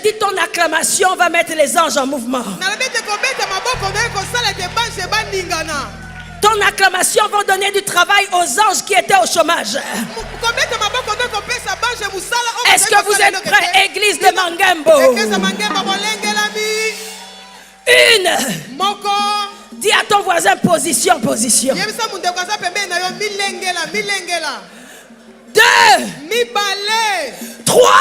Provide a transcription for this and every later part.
dit ton acclamation va mettre les anges en mouvement. Ton acclamation va donner du travail aux anges qui étaient au chômage. Est-ce que vous êtes prêts, église de Mangembo? Une. Dis à ton voisin position, position. 2, 3.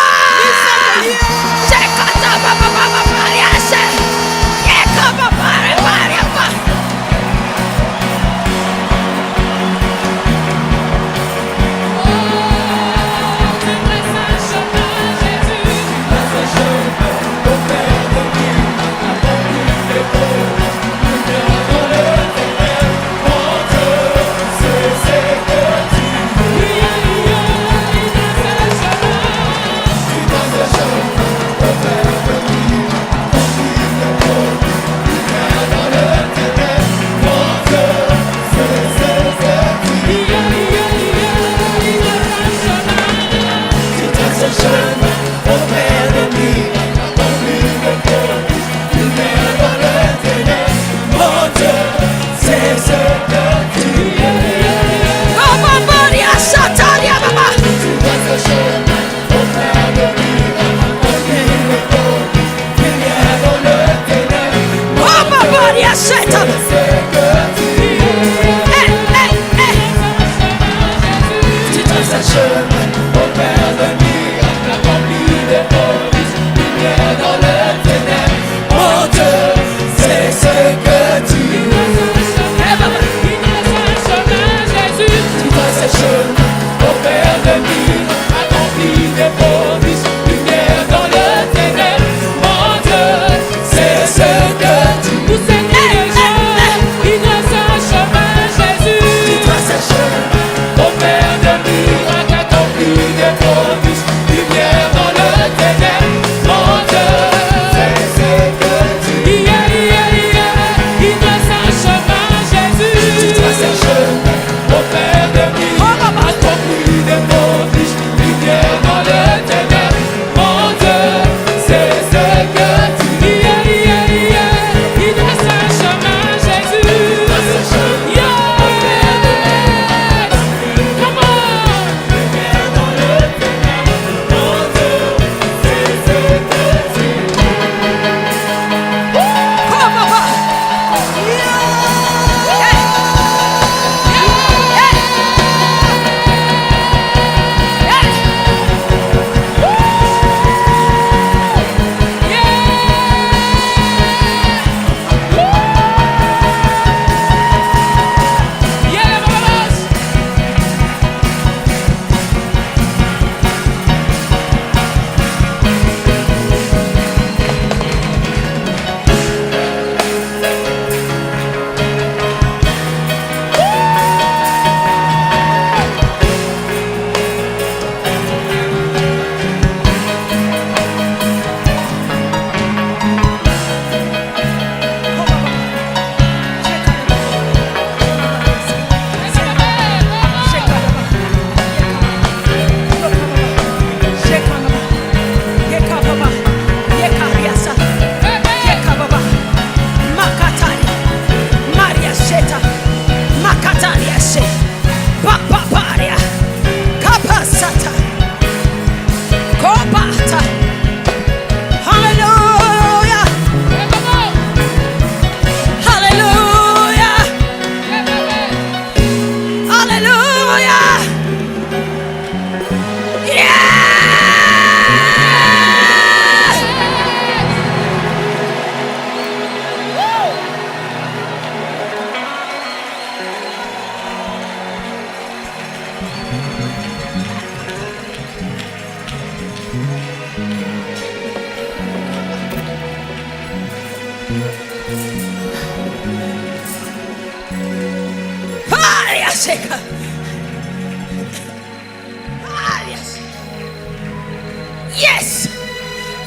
Yes!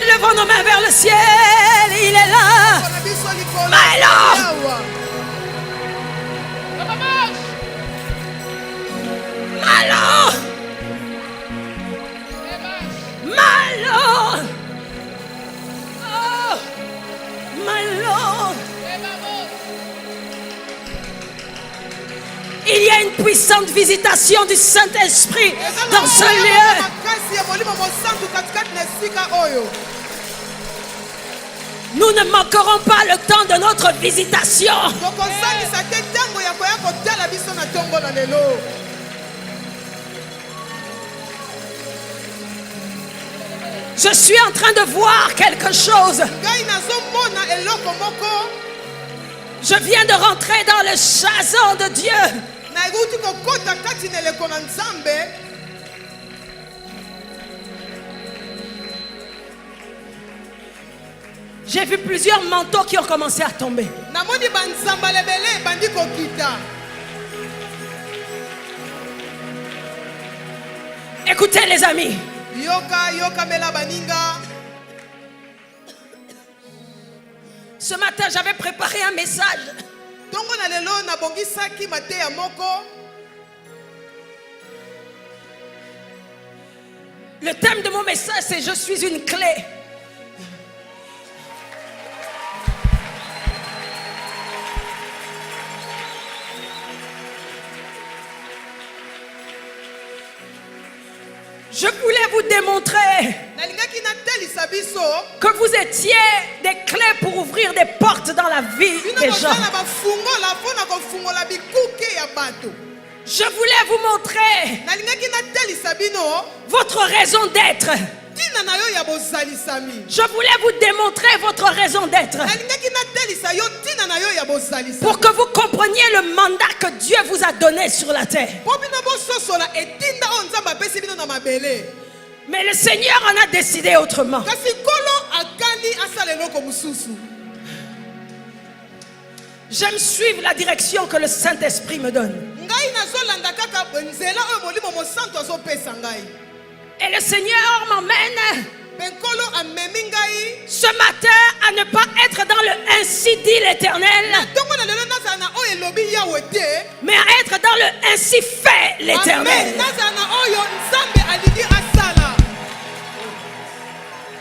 Levons nos mains vers le ciel. Il est là. Malo! Malo! Malo! a une puissante visitation du Saint-Esprit dans ce lieu. Nous ne manquerons pas le temps de notre visitation. Je suis en train de voir quelque chose. Je viens de rentrer dans le jason de Dieu. J'ai vu plusieurs manteaux qui ont commencé à tomber. Écoutez les amis. Ce matin, j'avais préparé un message. Le thème de mon message, c'est « Je suis une clé ». Je voulais vous démontrer que vous étiez des clés pour ouvrir des portes dans la vie des gens. Je voulais vous montrer votre raison d'être. Je voulais vous démontrer votre raison d'être pour que vous compreniez le mandat que Dieu vous a donné sur la terre. Mais le Seigneur en a décidé autrement. J'aime suivre la direction que le Saint-Esprit me donne. Et le Seigneur m'emmène ce matin à ne pas être dans le ainsi dit l'Éternel, mais à être dans le ainsi fait l'Éternel.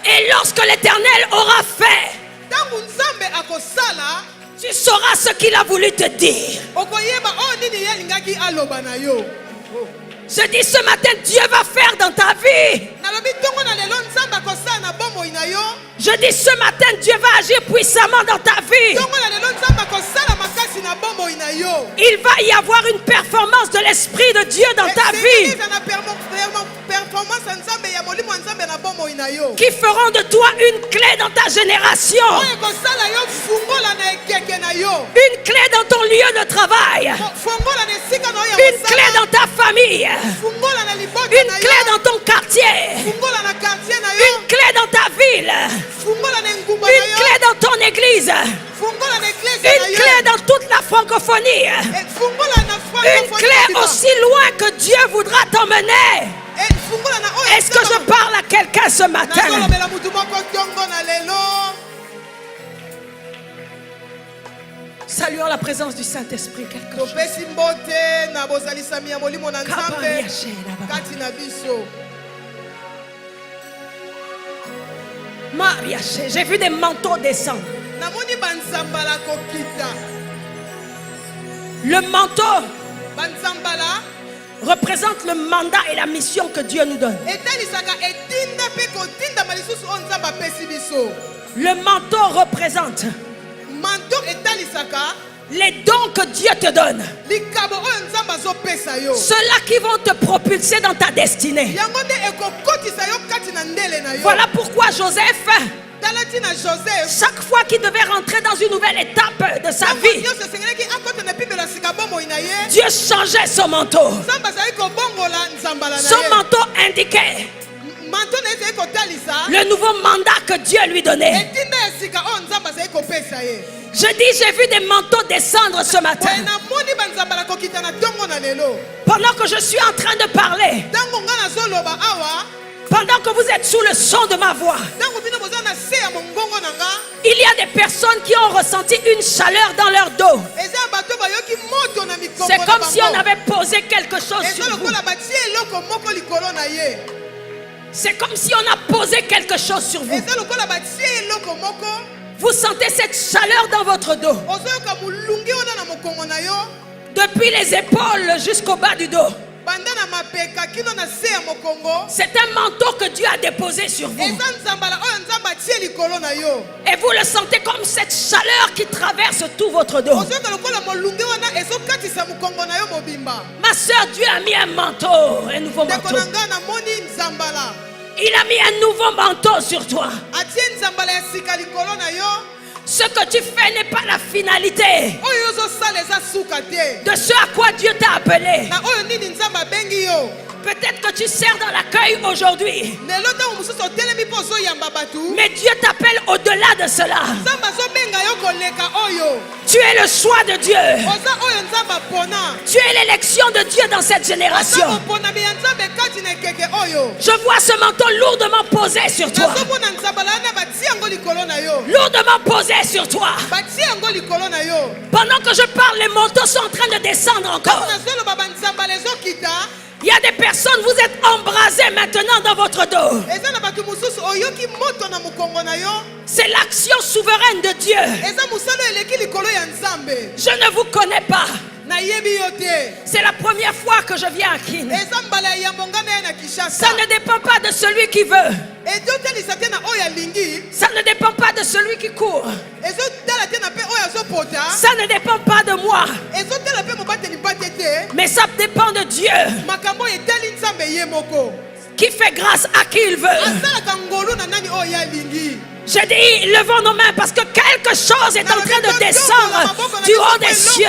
Et lorsque l'Éternel aura fait, tu sauras ce qu'il a voulu te dire. Je dis ce matin, Dieu va faire dans ta vie. Je dis ce matin, Dieu va agir puissamment dans ta vie. Il va y avoir une performance de l'Esprit de Dieu dans ta vie qui feront de toi une clé dans ta génération, une clé dans ton lieu de travail, une clé dans ta famille, une clé dans ton quartier, une clé dans ta ville, une clé dans ton église, une clé dans toute la francophonie, une clé aussi loin que Dieu voudra t'emmener. Est-ce que je parle à quelqu'un ce matin? Saluons la présence du Saint-Esprit. J'ai vu des manteaux descendre. Le manteau représente le mandat et la mission que Dieu nous donne. Le manteau représente les dons que Dieu te donne, ceux-là qui vont te propulser dans ta destinée. Voilà pourquoi Joseph, chaque fois qu'il devait rentrer dans une nouvelle étape de sa vie, Dieu changeait son manteau. Son manteau indiquait le nouveau mandat que Dieu lui donnait. Je dis, j'ai vu des manteaux descendre ce matin. Pendant que je suis en train de parler, pendant que vous êtes sous le son de ma voix, il y a des personnes qui ont ressenti une chaleur dans leur dos. C'est comme si on avait posé quelque chose sur vous. C'est comme si on a posé quelque chose sur vous. Vous sentez cette chaleur dans votre dos. Depuis les épaules jusqu'au bas du dos. C'est un manteau que Dieu a déposé sur vous. Et vous le sentez comme cette chaleur qui traverse tout votre dos. Ma soeur, Dieu a mis un manteau, un nouveau manteau. Il a mis un nouveau manteau sur toi. Ce que tu fais n'est pas la finalité de ce à quoi Dieu t'a appelé. Peut-être que tu sers dans l'accueil aujourd'hui, mais Dieu t'appelle au-delà de cela. Tu es le choix de Dieu. Tu es l'élection de Dieu dans cette génération. Je vois ce manteau lourdement posé sur toi. Lourdement posé sur toi. Pendant que je parle, les manteaux sont en train de descendre encore. Il y a des personnes, vous êtes embrasés maintenant dans votre dos. C'est l'action souveraine de Dieu. Je ne vous connais pas. C'est la première fois que je viens à Kin. Ça ne dépend pas de celui qui veut. Ça ne dépend pas de celui qui court. Ça ne dépend pas de moi. Mais ça dépend de Dieu qui fait grâce à qui il veut. Je dis, levons nos mains parce que quelque chose est en train de descendre du haut des cieux.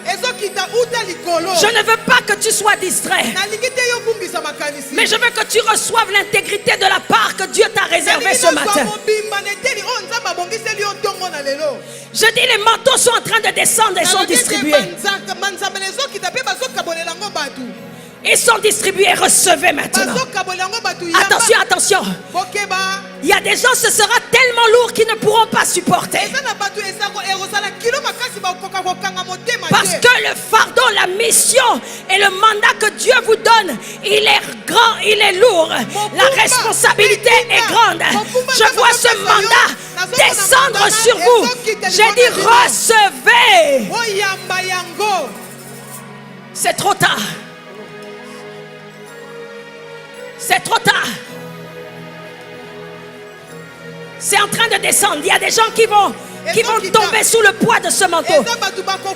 Je ne veux pas que tu sois distrait, mais je veux que tu reçoives l'intégrité de la part que Dieu t'a réservée ce matin. Je dis, les manteaux sont en train de descendre et sont distribués. Ils sont distribués, recevez maintenant. Attention, attention. Il y a des gens, ce sera tellement lourd qu'ils ne pourront pas supporter. Parce que le fardeau, la mission et le mandat que Dieu vous donne, il est grand, il est lourd. La responsabilité est grande. Je vois ce mandat descendre sur vous. J'ai dit recevez. C'est trop tard. C'est trop tard. C'est en train de descendre. Il y a des gens qui vont tomber sous le poids de ce manteau.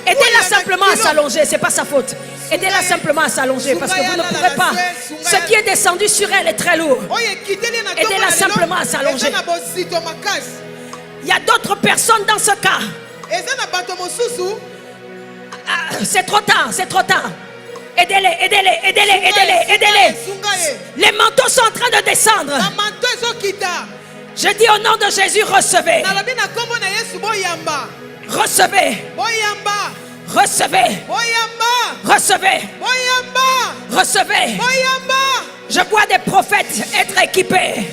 Aidez-la simplement à s'allonger. C'est pas sa faute. Aidez-la simplement à s'allonger parce que vous ne pourrez pas. Ce qui est descendu sur elle est très lourd. Aidez-la simplement à s'allonger. Il y a d'autres personnes dans ce cas. C'est trop tard. C'est trop tard. Aidez-les, aidez-les, aidez-les, aidez-les, aidez-les. Les manteaux sont en train de descendre. Je dis au nom de Jésus, recevez. Recevez. Recevez. Recevez. Recevez. Je vois des prophètes être équipés,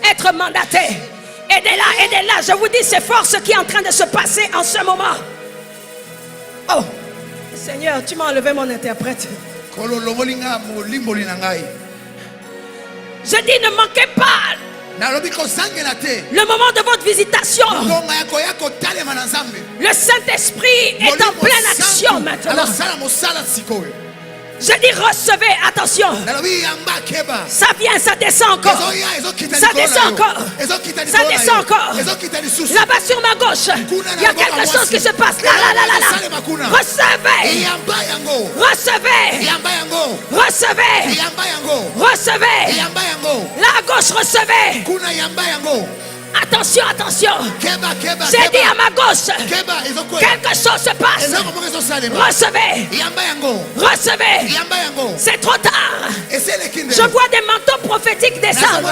être mandatés. Aidez-la, aidez-la. Je vous dis, c'est fort ce qui est en train de se passer en ce moment. Oh, Seigneur, tu m'as enlevé mon interprète. Je dis, ne manquez pas le moment de votre visitation. Le Saint-Esprit est en pleine action maintenant. Je dis recevez, attention. Ça vient, ça descend encore. Ça descend encore. Ça descend encore. Là-bas sur ma gauche, il y a quelque chose qui se passe. Là. Recevez. Recevez. Recevez. Recevez. Là à gauche, recevez. Attention, attention. J'ai dit à ma gauche, quelque chose se passe. Recevez. Recevez. C'est trop tard. Je vois des manteaux prophétiques descendre.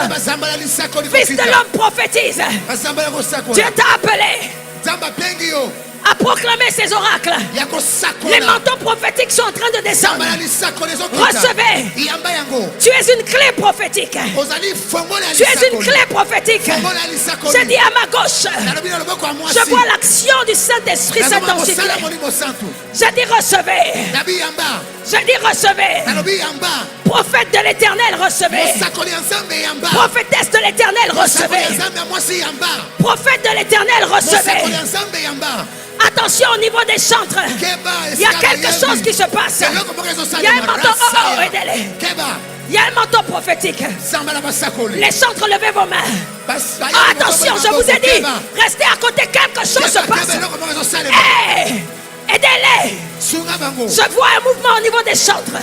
Fils de l'homme prophétise. Dieu t'a appelé à proclamer ses oracles. Les manteaux prophétiques sont en train de descendre. Recevez. Tu es une clé prophétique. Tu es une clé prophétique. Je dis à ma gauche, je vois l'action du Saint-Esprit s'intensifier. Je dis recevez. Je dis recevez. Prophète de l'Éternel, recevez. Prophétesse de l'Éternel, recevez. Prophète de l'Éternel, recevez. Attention au niveau des chantres. Il y a quelque chose qui se passe. Il y a un manteau. Oh, aidez-les. Il y a un manteau prophétique. Les chantres, levez vos mains. Oh, attention, je vous ai dit, restez à côté, quelque chose se passe. Hey, aidez-les. Je vois un mouvement au niveau des chantres.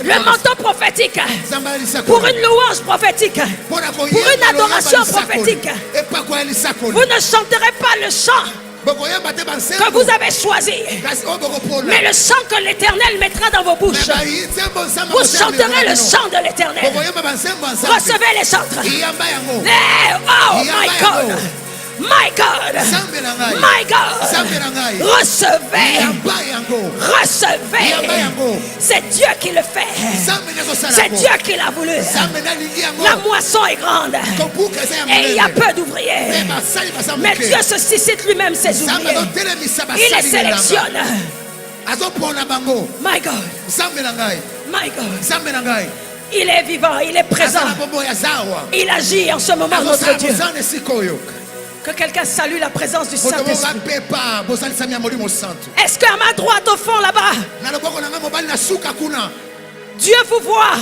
Le manteau prophétique. Pour une louange prophétique. Pour une adoration prophétique. Vous ne chanterez pas le chant que vous avez choisi, mais le chant que l'Éternel mettra dans vos bouches. Vous chanterez le chant de l'Éternel. Recevez les chantres. Hey, oh my God. My God, my God, recevez, recevez. C'est Dieu qui le fait. C'est Dieu qui l'a voulu. La moisson est grande et il y a peu d'ouvriers. Mais Dieu se suscite lui-même ses ouvriers. Il les sélectionne. My God, my God. Il est vivant, il est présent. Il agit en ce moment, notre Dieu. Que quelqu'un salue la présence du Saint-Esprit. Est-ce qu'à ma droite au fond là-bas, Dieu vous voit?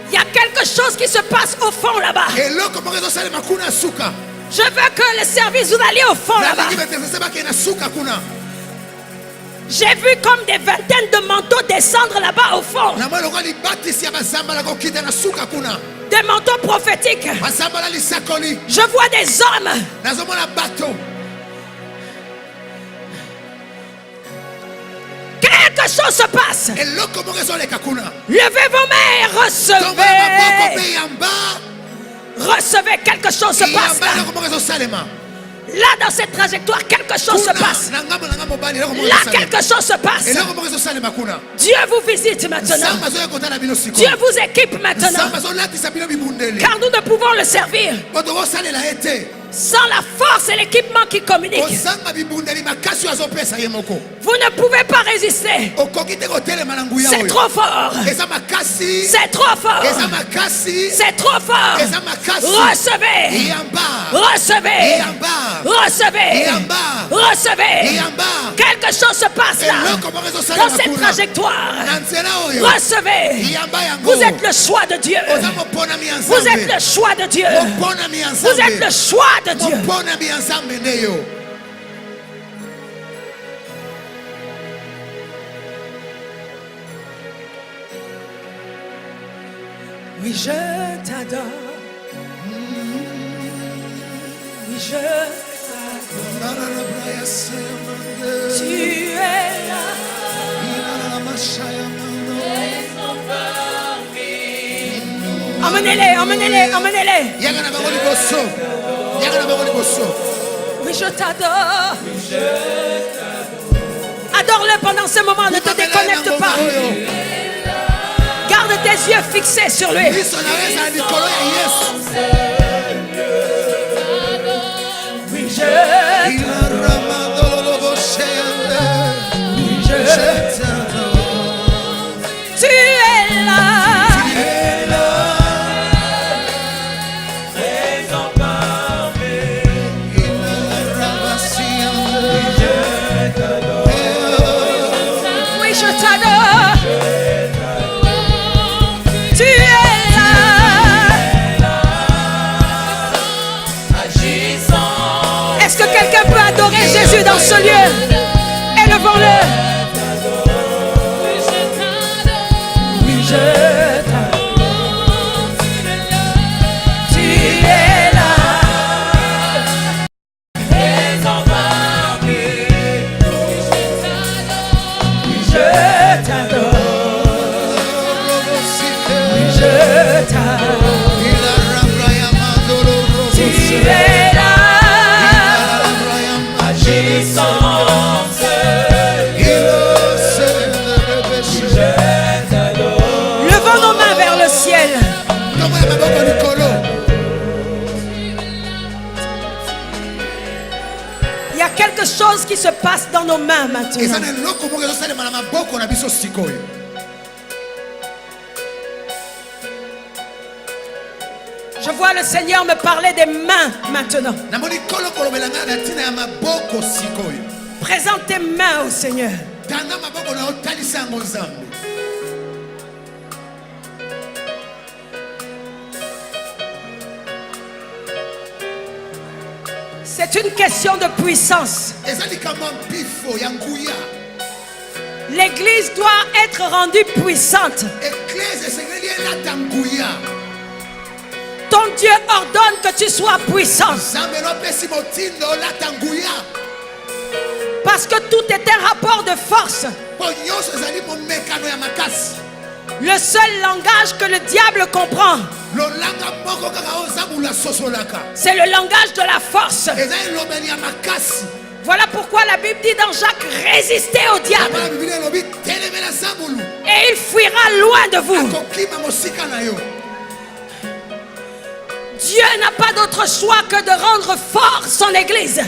Il y a quelque chose qui se passe au fond là-bas. Je veux que le service, vous alliez au fond là-bas. J'ai vu comme des vingtaines de manteaux descendre là-bas au fond. Des manteaux prophétiques. Je vois des hommes. Quelque chose se passe. Levez vos mains et recevez. Recevez, quelque chose se passe là. Là, dans cette trajectoire, quelque chose se passe. Là, quelque chose se passe. Dieu vous visite maintenant. Dieu vous équipe maintenant. Car nous ne pouvons le servir sans la force et l'équipement qui communiquent. Vous ne pouvez pas résister. C'est trop fort. C'est trop fort. C'est trop fort. Recevez. Recevez. Recevez. Recevez. Quelque chose se passe là. Dans cette trajectoire. Recevez. Vous êtes le choix de Dieu. Vous êtes le choix de Dieu. Vous êtes le choix de Dieu. Oui, je t'adore. Oui, je t'adore. Tu es là. Emmenez-les, emmenez-les, emmenez-les. Oui, je t'adore. Adore-le pendant ce moment, ne te déconnecte pas. Garde tes yeux fixés sur lui. Oui, je t'adore. Tu es là. Est-ce que quelqu'un peut adorer Jésus dans ce lieu? Élevons-le. Oui, je t'adore. Tu es là. Oui, je t'adore. Oui, je t'adore. Tu es là. Levons nos mains vers le ciel. Il y a quelque quelque chose qui se passe dans nos mains maintenant. Je vois le Seigneur me parler des mains maintenant. Présente tes mains au Seigneur. C'est une question de puissance. L'église doit être rendue puissante. Ton Dieu ordonne que tu sois puissant. Parce que tout est un rapport de force. Le seul langage que le diable comprend, c'est le langage de la force. Voilà pourquoi la Bible dit dans Jacques, résistez au diable et il fuira loin de vous. Dieu n'a pas d'autre choix que de rendre fort son église.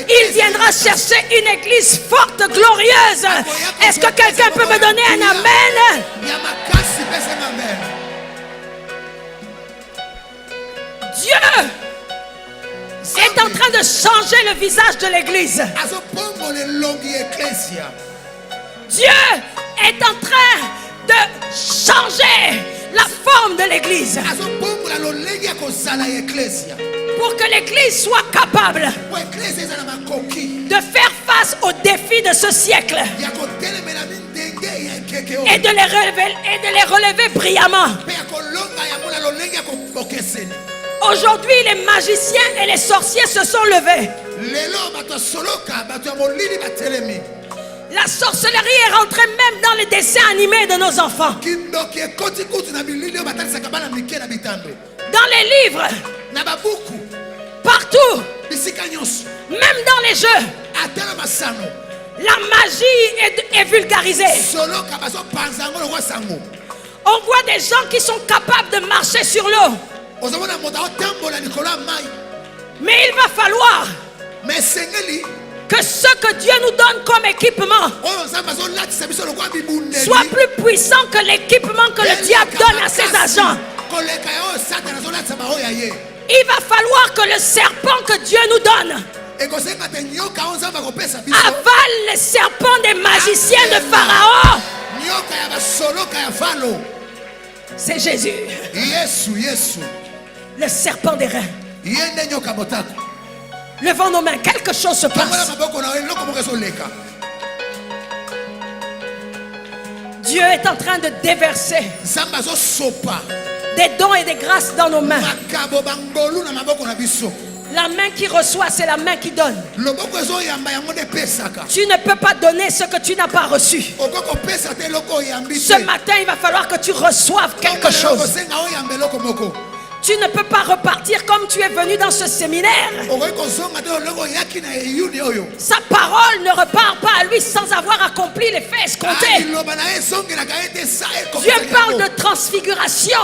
Il viendra chercher une église forte, glorieuse. Est-ce que quelqu'un peut me donner un amen? Dieu est en train de changer le visage de l'église. Dieu est en train de changer la forme de l'église pour que l'église soit capable de faire face aux défis de ce siècle et de les relever brillamment. Aujourd'hui, les magiciens et les sorciers se sont levés. La sorcellerie est rentrée même dans les dessins animés de nos enfants. Dans les livres. Partout. Même dans les jeux. La magie est vulgarisée. On voit des gens qui sont capables de marcher sur l'eau. Mais il va falloir que ce que Dieu nous donne comme équipement soit plus puissant que l'équipement que le diable donne à ses agents. Il va falloir que le serpent que Dieu nous donne avale les serpents des magiciens de Pharaon. C'est Jésus. Le serpent des reins. Levons nos mains, quelque chose se passe. Dieu est en train de déverser des dons et des grâces dans nos mains. La main qui reçoit, c'est la main qui donne. Tu ne peux pas donner ce que tu n'as pas reçu. Ce matin, il va falloir que tu reçoives quelque chose. Tu ne peux pas repartir comme tu es venu dans ce séminaire. Sa parole ne repart pas à lui sans avoir accompli les faits escomptés. Dieu parle de transfiguration.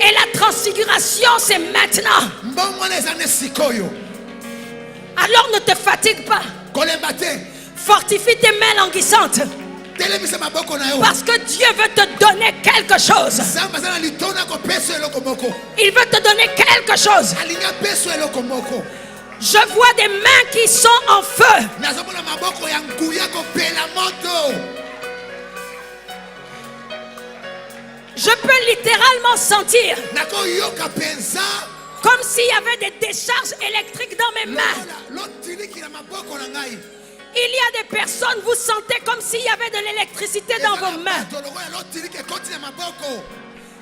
Et la transfiguration, c'est maintenant. Alors ne te fatigue pas. Fortifie tes mains languissantes. Parce que Dieu veut te donner quelque chose. Il veut te donner quelque chose. Je vois des mains qui sont en feu. Je peux littéralement sentir comme s'il y avait des décharges électriques dans mes mains. Il y a des personnes, vous sentez comme s'il y avait de l'électricité dans vos mains.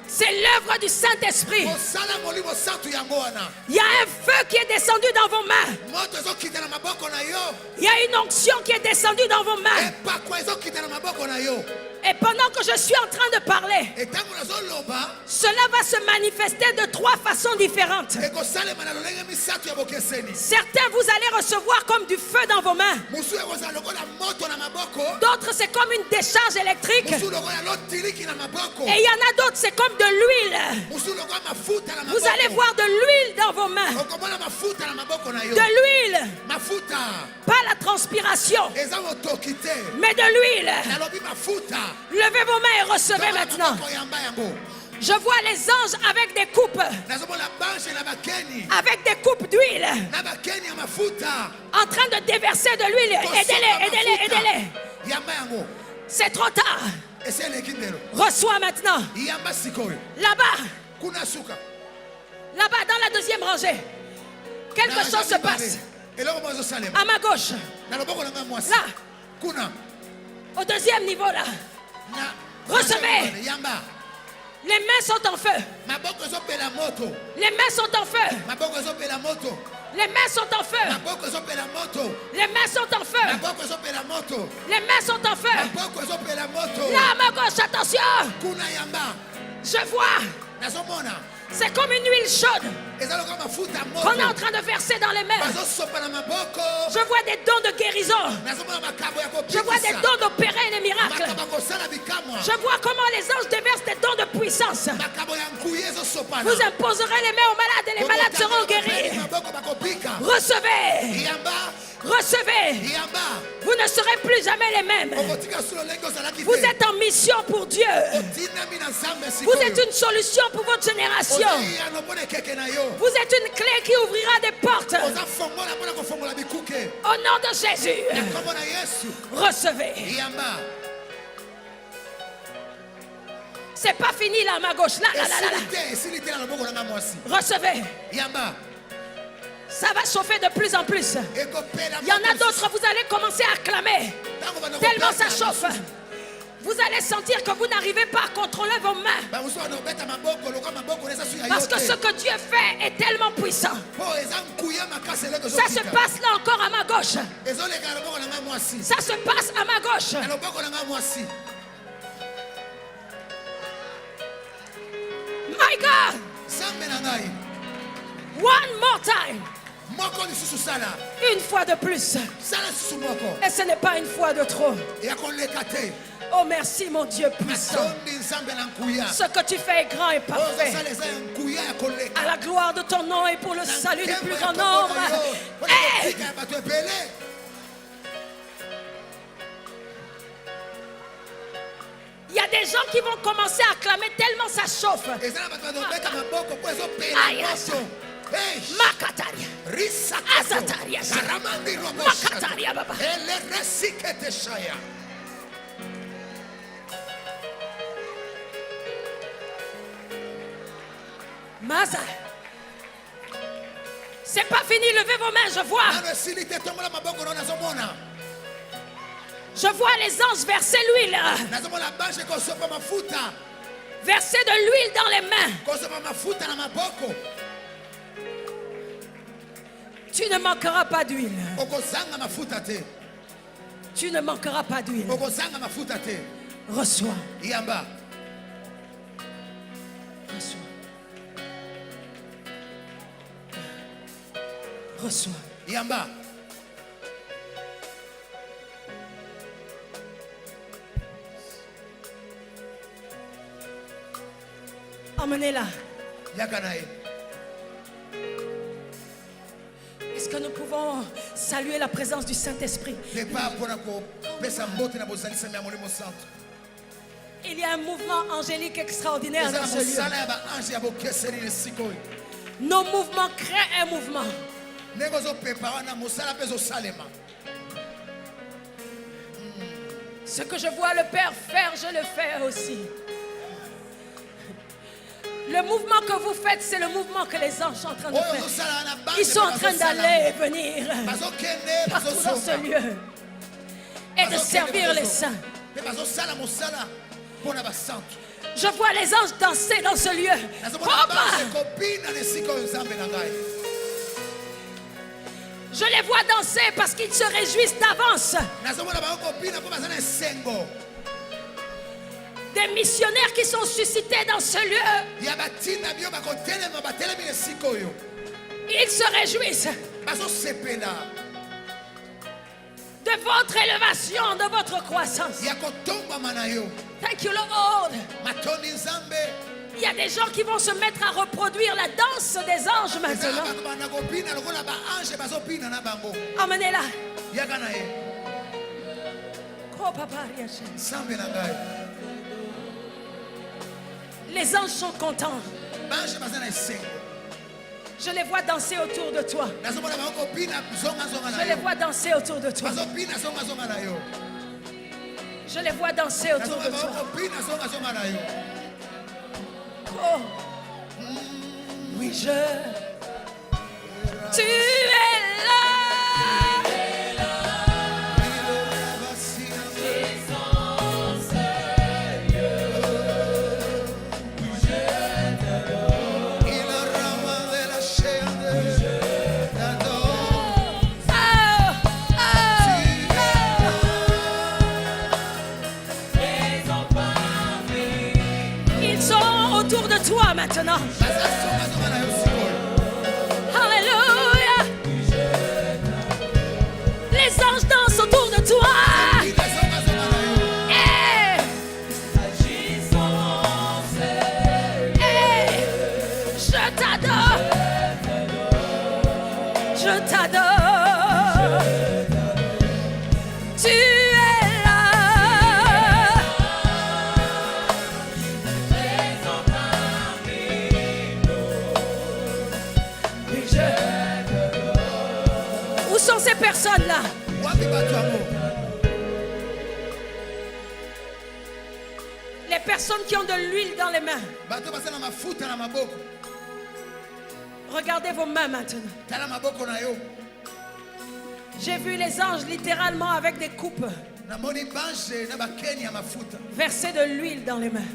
C'est l'œuvre du Saint-Esprit. Il y a un feu qui est descendu dans vos mains. Il y a une onction qui est descendue dans vos mains. Et pendant que je suis en train de parler, cela va se manifester de 3 façons différentes. Certains, vous allez recevoir comme du feu dans vos mains. D'autres, c'est comme une décharge électrique. Et il y en a d'autres, c'est comme de l'huile. Vous allez voir de l'huile dans vos mains. De l'huile. Pas la transpiration, mais de l'huile. Levez vos mains et recevez maintenant. Je vois les anges avec des coupes. Avec des coupes d'huile. En train de déverser de l'huile. Aidez-les, aidez-les, aidez-les. C'est trop tard. Reçois maintenant. Là-bas. Là-bas, dans la deuxième rangée. Quelque chose se passe. À ma gauche. Là. Au deuxième niveau là. Recevez. Les mains sont en feu. Les mains sont en feu. Les mains sont en feu. Les mains sont en feu. Les mains sont en feu. Là à ma gauche, attention. Je vois. C'est comme une huile chaude qu'on est en train de verser dans les mains. Je vois des dons de guérison. Je vois des dons d'opérer les miracles. Je vois comment les anges déversent des dons de puissance. Vous imposerez les mains aux malades et les malades seront guéris. Recevez. Recevez. Vous ne serez plus jamais les mêmes. Vous êtes en mission pour Dieu. Vous êtes une solution pour votre génération. Vous êtes une clé qui ouvrira des portes. Au nom de Jésus. Recevez. C'est pas fini là à ma gauche. Là. Recevez. Ça va chauffer de plus en plus. Il y en a d'autres, vous allez commencer à acclamer. Tellement ça chauffe. Vous allez sentir que vous n'arrivez pas à contrôler vos mains. Parce que ce que Dieu fait est tellement puissant. Ça se passe là encore à ma gauche. Ça se passe à ma gauche. My God. One more time. Une fois de plus. Et ce n'est pas une fois de trop. Oh merci mon Dieu puissant. Ce que tu fais est grand et parfait. À la gloire de ton nom et pour le salut du plus grand nombre. Hey! Il y a des gens qui vont commencer à acclamer tellement ça chauffe. Makataria. Azataria. Makataria baba. Maza. C'est pas fini, levez vos mains, je vois. Je vois les anges verser l'huile. Verser de l'huile dans les mains. Tu ne manqueras pas d'huile. Tu ne manqueras pas d'huile. Reçois. Reçois. Reçois. Emmenez-la. Est-ce que nous pouvons saluer la présence du Saint-Esprit? Il y a un mouvement angélique extraordinaire dans ce lieu. Nos mouvements créent un mouvement. Ce que je vois le Père faire, je le fais aussi. Le mouvement que vous faites, c'est le mouvement que les anges sont en train de faire. Ils sont en train d'aller et venir partout dans ce lieu et de servir les saints. Je vois les anges danser dans ce lieu. Je les vois danser parce qu'ils se réjouissent d'avance. des missionnaires qui sont suscités dans ce lieu. Ils se réjouissent de votre élévation, de votre croissance. Thank you, Lord. Il y a des gens qui vont se mettre à reproduire la danse des anges maintenant. Emmenez-la. Oh, papa, les anges sont contents. Je les vois danser autour de toi. Je les vois danser autour de toi. Je les vois danser autour de toi. Oh. Oui, tu es là. Toi maintenant. Alléluia. Les anges dansent autour de toi. Hey. Hey. Je t'adore. Je t'adore. Tu ces personnes-là. Les personnes qui ont de l'huile dans les mains. Regardez vos mains maintenant. J'ai vu les anges littéralement avec des coupes verser de l'huile dans les mains.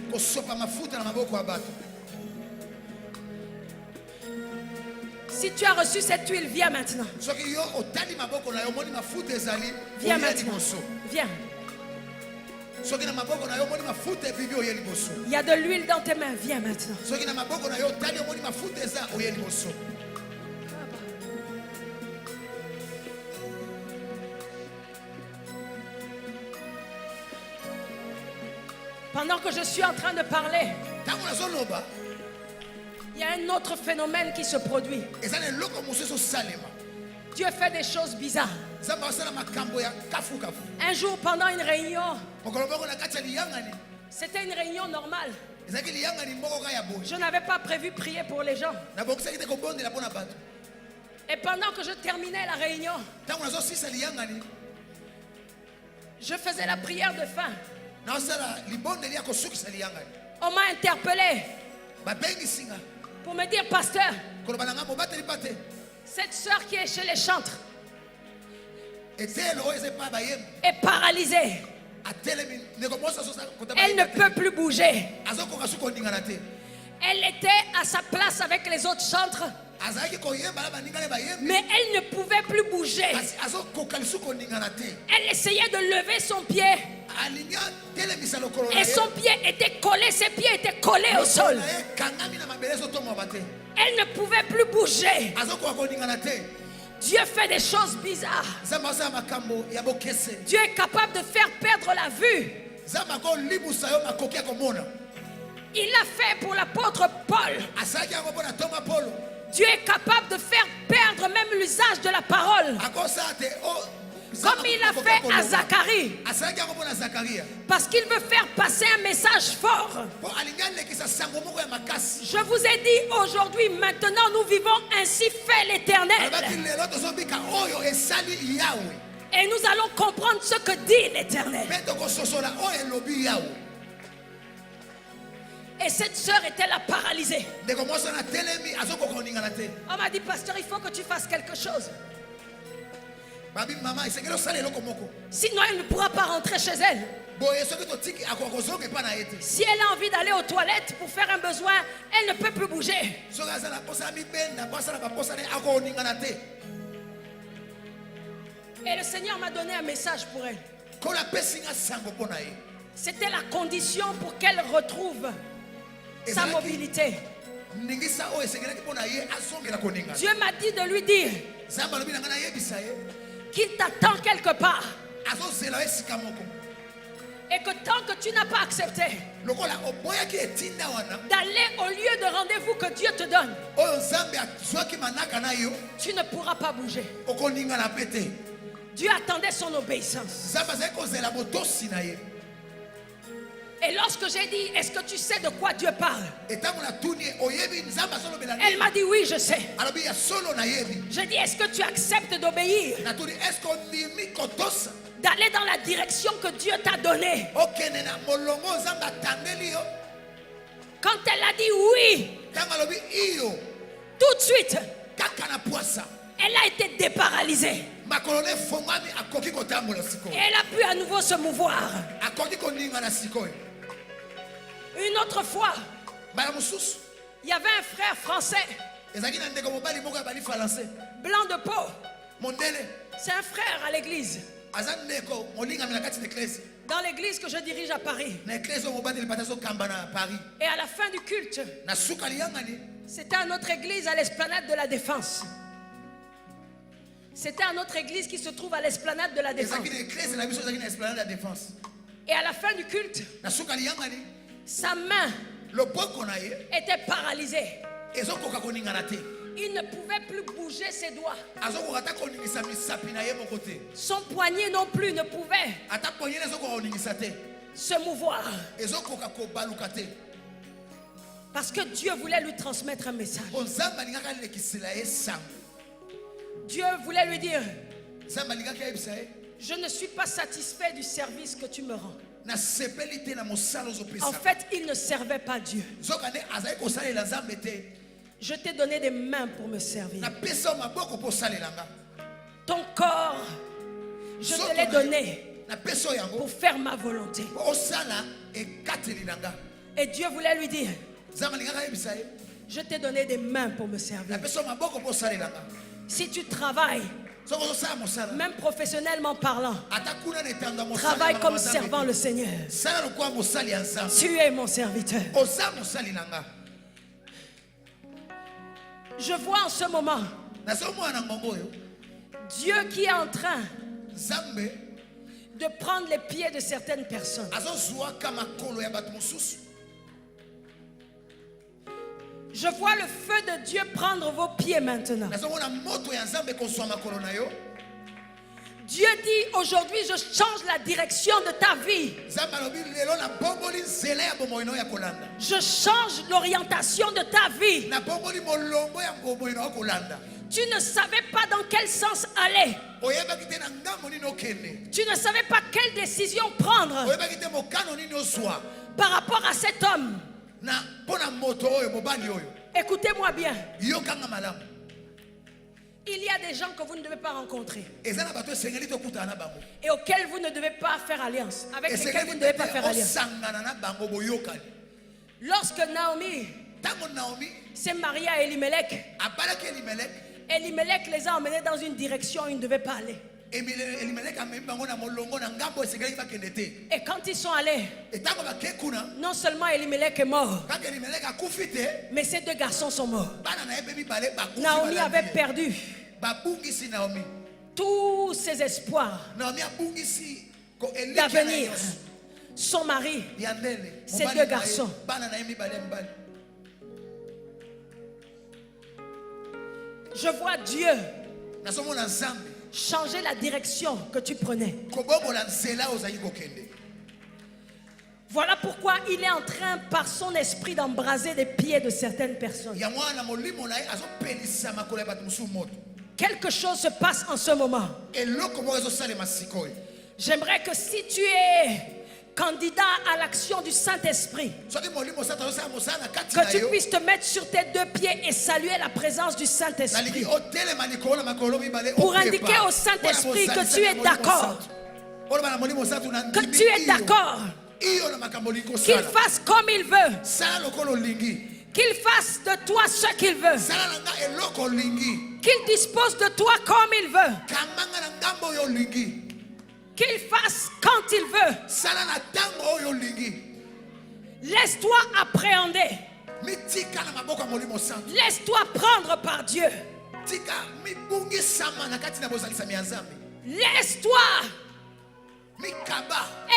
Si tu as reçu cette huile, viens maintenant. Viens maintenant. Viens. Il y a de l'huile dans tes mains. Viens maintenant. Pendant que je suis en train de parler, il y a un autre phénomène qui se produit. Dieu fait des choses bizarres. Un jour, pendant une réunion, c'était une réunion normale. Je n'avais pas prévu prier pour les gens. Et pendant que je terminais la réunion, je faisais la prière de fin. On m'a interpellé pour me dire, pasteur, cette soeur qui est chez les chantres est paralysée. Elle ne peut plus bouger. Elle était à sa place avec les autres chantres, mais elle ne pouvait plus bouger. Elle essayait de lever son pied et son pied était collé, ses pieds étaient collés au sol. Elle ne pouvait plus bouger. Dieu fait des choses bizarres. Dieu est capable de faire perdre la vue. Il l'a fait pour l'apôtre Paul. Dieu est capable de faire perdre même l'usage de la parole, comme il l'a fait à Zacharie, parce qu'il veut faire passer un message fort. Je vous ai dit aujourd'hui, maintenant nous vivons ainsi fait l'Éternel. Et nous allons comprendre ce que dit l'Éternel. Et cette sœur était là paralysée. On m'a dit, pasteur, il faut que tu fasses quelque chose. Sinon, elle ne pourra pas rentrer chez elle. Si elle a envie d'aller aux toilettes pour faire un besoin, elle ne peut plus bouger. Et le Seigneur m'a donné un message pour elle. C'était la condition pour qu'elle retrouve sa mobilité. Dieu m'a dit de lui dire qu'il t'attend quelque part. Et que tant que tu n'as pas accepté d'aller au lieu de rendez-vous que Dieu te donne, tu ne pourras pas bouger. Dieu attendait son obéissance. Et lorsque j'ai dit, est-ce que tu sais de quoi Dieu parle? Elle m'a dit, oui, je sais. J'ai dit, est-ce que tu acceptes d'obéir? D'aller dans la direction que Dieu t'a donnée. Quand elle a dit oui, tout de suite, elle a été déparalysée. Et elle a pu à nouveau se mouvoir. Une autre fois, il y avait un frère français, blanc de peau. C'est un frère à l'église. Dans l'église que je dirige à Paris. Et à la fin du culte, c'était à notre église à l'esplanade de la Défense. C'était à notre église qui se trouve à l'esplanade de la Défense. Et à la fin du culte, sa main était paralysée. Il ne pouvait plus bouger ses doigts. Son poignet non plus ne pouvait se mouvoir. Parce que Dieu voulait lui transmettre un message. Dieu voulait lui dire, je ne suis pas satisfait du service que tu me rends. En fait, il ne servait pas Dieu. Je t'ai donné des mains pour me servir. Ton corps, je te l'ai donné pour faire ma volonté. Et Dieu voulait lui dire, je t'ai donné des mains pour me servir. Si tu travailles, même professionnellement parlant, travaille comme servant le Seigneur. Tu es mon serviteur. Je vois en ce moment Dieu qui est en train de prendre les pieds de certaines personnes. Je vois le feu de Dieu prendre vos pieds maintenant. Dieu dit aujourd'hui, je change la direction de ta vie. Je change l'orientation de ta vie. Tu ne savais pas dans quel sens aller. Tu ne savais pas quelle décision prendre par rapport à cet homme. Écoutez-moi bien. Il y a des gens que vous ne devez pas rencontrer et auxquels vous ne devez pas faire alliance, avec lesquels vous ne devez pas faire alliance. Lorsque Naomi s'est mariée à Elimelech, Elimelech les a emmenés dans une direction où ils ne devaient pas aller. Et quand ils sont allés, non seulement Elimelech est mort, mais ces deux garçons sont morts. Naomi avait perdu tous ses espoirs d'avenir. Son mari, ces deux garçons. Je vois Dieu changer la direction que tu prenais. Voilà pourquoi il est en train par son esprit d'embraser les pieds de certaines personnes. Quelque chose se passe en ce moment. J'aimerais que si tu es candidat à l'action du Saint-Esprit, que tu puisses te mettre sur tes deux pieds et saluer la présence du Saint-Esprit pour indiquer au Saint-Esprit que tu es d'accord, que tu es d'accord, qu'il fasse comme il veut, qu'il fasse de toi ce qu'il veut, qu'il dispose de toi comme il veut, qu'il fasse quand il veut. Laisse-toi appréhender. Laisse-toi prendre par Dieu. Laisse-toi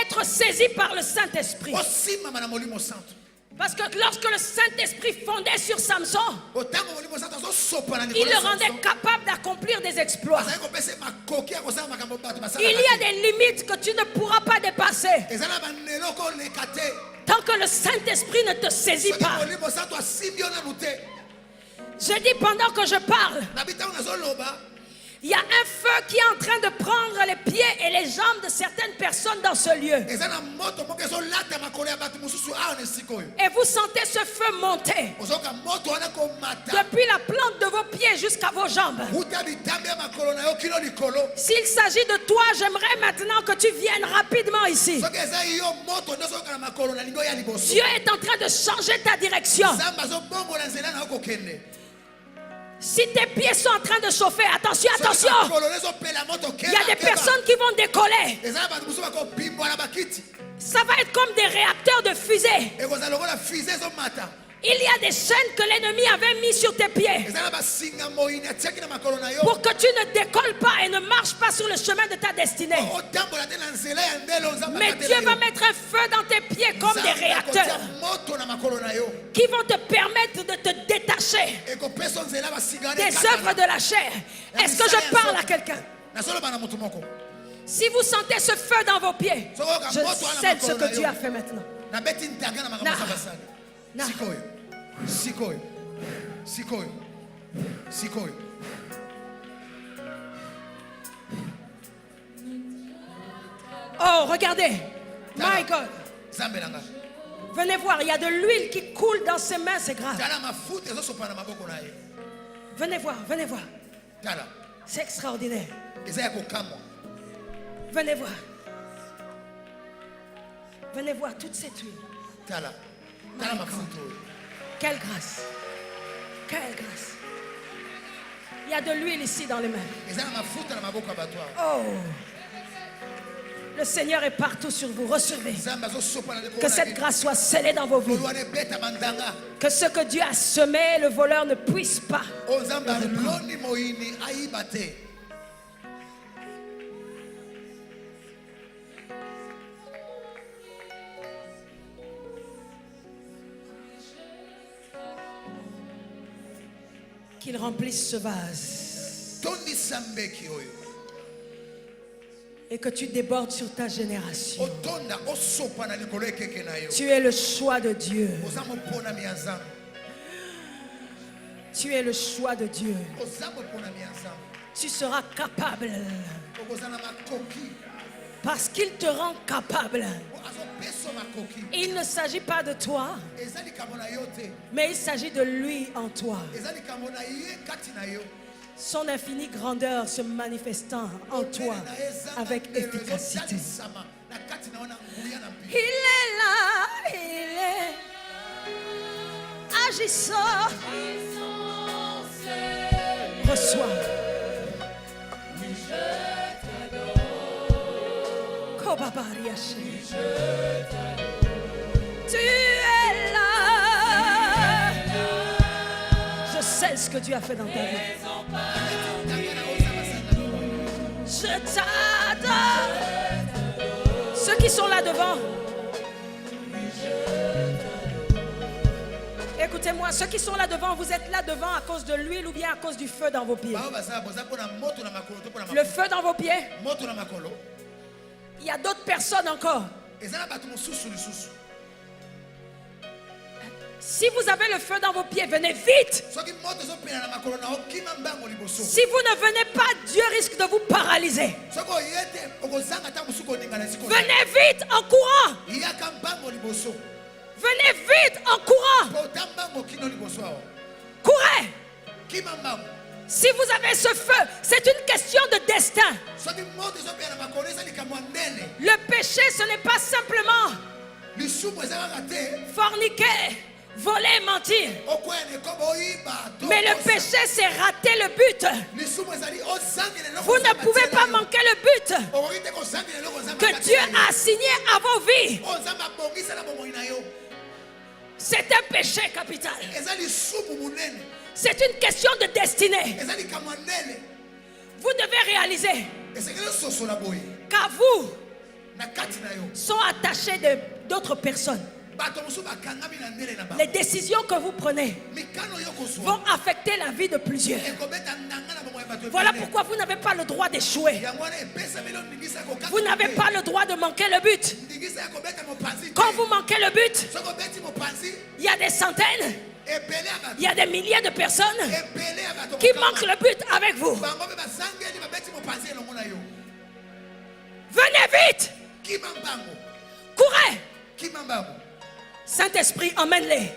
être saisi par le Saint-Esprit. Parce que lorsque le Saint-Esprit fondait sur Samson, il le rendait capable d'accomplir des exploits. Il y a des limites que tu ne pourras pas dépasser tant que le Saint-Esprit ne te saisit pas. Je dis pendant que je parle, il y a un feu qui est en train de prendre les pieds et les jambes de certaines personnes dans ce lieu. Et vous sentez ce feu monter depuis la plante de vos pieds jusqu'à vos jambes. S'il s'agit de toi, j'aimerais maintenant que tu viennes rapidement ici. Dieu est en train de changer ta direction. Si tes pieds sont en train de chauffer, attention, attention. Il y a des personnes qui vont décoller. Ça va être comme des réacteurs de fusée. Il y a des chaînes que l'ennemi avait mis sur tes pieds pour que tu ne décolles pas et ne marches pas sur le chemin de ta destinée. Mais Dieu va mettre un feu dans tes pieds comme des réacteurs qui vont te permettre de te détacher des œuvres de la chair. Est-ce que je parle à quelqu'un? Si vous sentez ce feu dans vos pieds, je sais ce que Dieu a fait maintenant. Oh, regardez. My God. Venez voir, il y a de l'huile qui coule dans ses mains, c'est grave. Venez voir, venez voir. C'est extraordinaire. Venez voir. Venez voir toute cette huile. Quelle grâce. Quelle grâce. Il y a de l'huile ici dans les mains. Oh. Le Seigneur est partout sur vous. Recevez. Que cette grâce soit scellée dans vos vies. Que ce que Dieu a semé, le voleur ne puisse pas le reprendre. Qu'il remplisse ce vase et que tu débordes sur ta génération. Tu es le choix de Dieu. Tu es le choix de Dieu. Tu seras capable parce qu'il te rend capable. Il ne s'agit pas de toi, mais il s'agit de lui en toi. Son infinie grandeur se manifestant en toi avec efficacité. Il est là, il est agissant. Reçois. Tu es là. Je sais ce que tu as fait dans ta vie. Je t'adore. Ceux qui sont là devant, écoutez-moi, ceux qui sont là devant, vous êtes là devant à cause de l'huile ou bien à cause du feu dans vos pieds. Le feu dans vos pieds. Il y a d'autres personnes encore. Si vous avez le feu dans vos pieds, venez vite. Si vous ne venez pas, Dieu risque de vous paralyser. Venez vite en courant. Venez vite en courant. Courez. Si vous avez ce feu, c'est une question de destin. Le péché, ce n'est pas simplement forniquer voler, mentir. Mais le péché, c'est rater le but. Vous ne pouvez pas manquer le but que Dieu a assigné à vos vies. C'est un péché capital. C'est une question de destinée. Vous devez réaliser qu'à vous sont attachées d'autres personnes. Les décisions que vous prenez vont affecter la vie de plusieurs. Voilà pourquoi vous n'avez pas le droit d'échouer. Vous n'avez pas le droit de manquer le but. Quand vous manquez le but, il y a des centaines, il y a des milliers de personnes qui manquent le but avec vous. Venez vite. Courez. Saint-Esprit, emmène-les.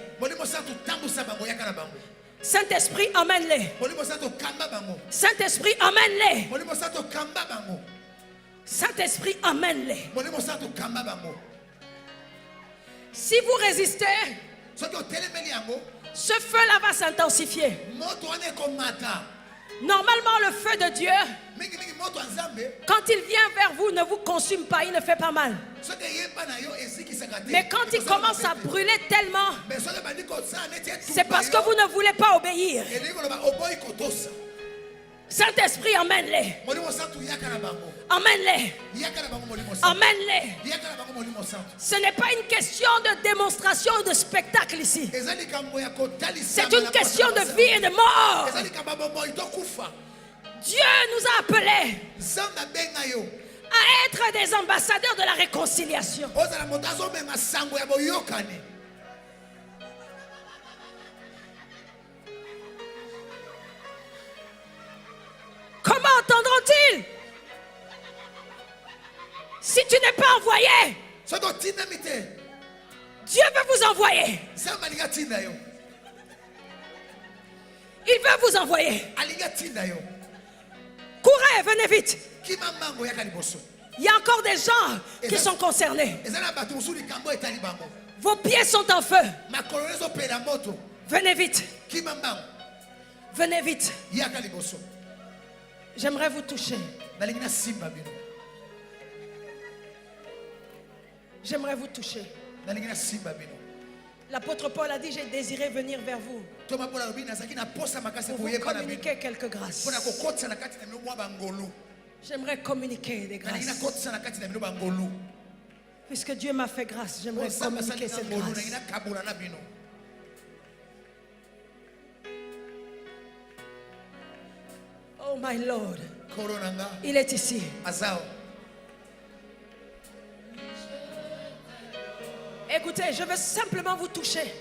Saint-Esprit, emmène-les. Saint-Esprit, emmène-les. Saint-Esprit, emmène-les. Si vous résistez, ce feu-là va s'intensifier. Normalement, le feu de Dieu, quand il vient vers vous, ne vous consume pas, il ne fait pas mal. Mais quand il commence à brûler tellement, c'est parce que vous ne voulez pas obéir. Saint-Esprit, emmène-les. Emmène-les. Emmène-les. Ce n'est pas une question de démonstration ou de spectacle ici. C'est une question de vie et de mort. Dieu nous a appelés à être des ambassadeurs de la réconciliation. Comment entendront-ils si tu n'es pas envoyé? Dieu veut vous envoyer. Il veut vous envoyer. Courez, venez vite. Il y a encore des gens qui sont concernés. Vos pieds sont en feu. Venez vite. Venez vite. J'aimerais vous toucher. J'aimerais vous toucher. L'apôtre Paul a dit, j'ai désiré venir vers vous pour vous communiquer quelques grâces. J'aimerais communiquer des grâces. Puisque Dieu m'a fait grâce, j'aimerais communiquer cette grâce. Oh my Lord, il est ici. Écoutez, je veux simplement vous toucher.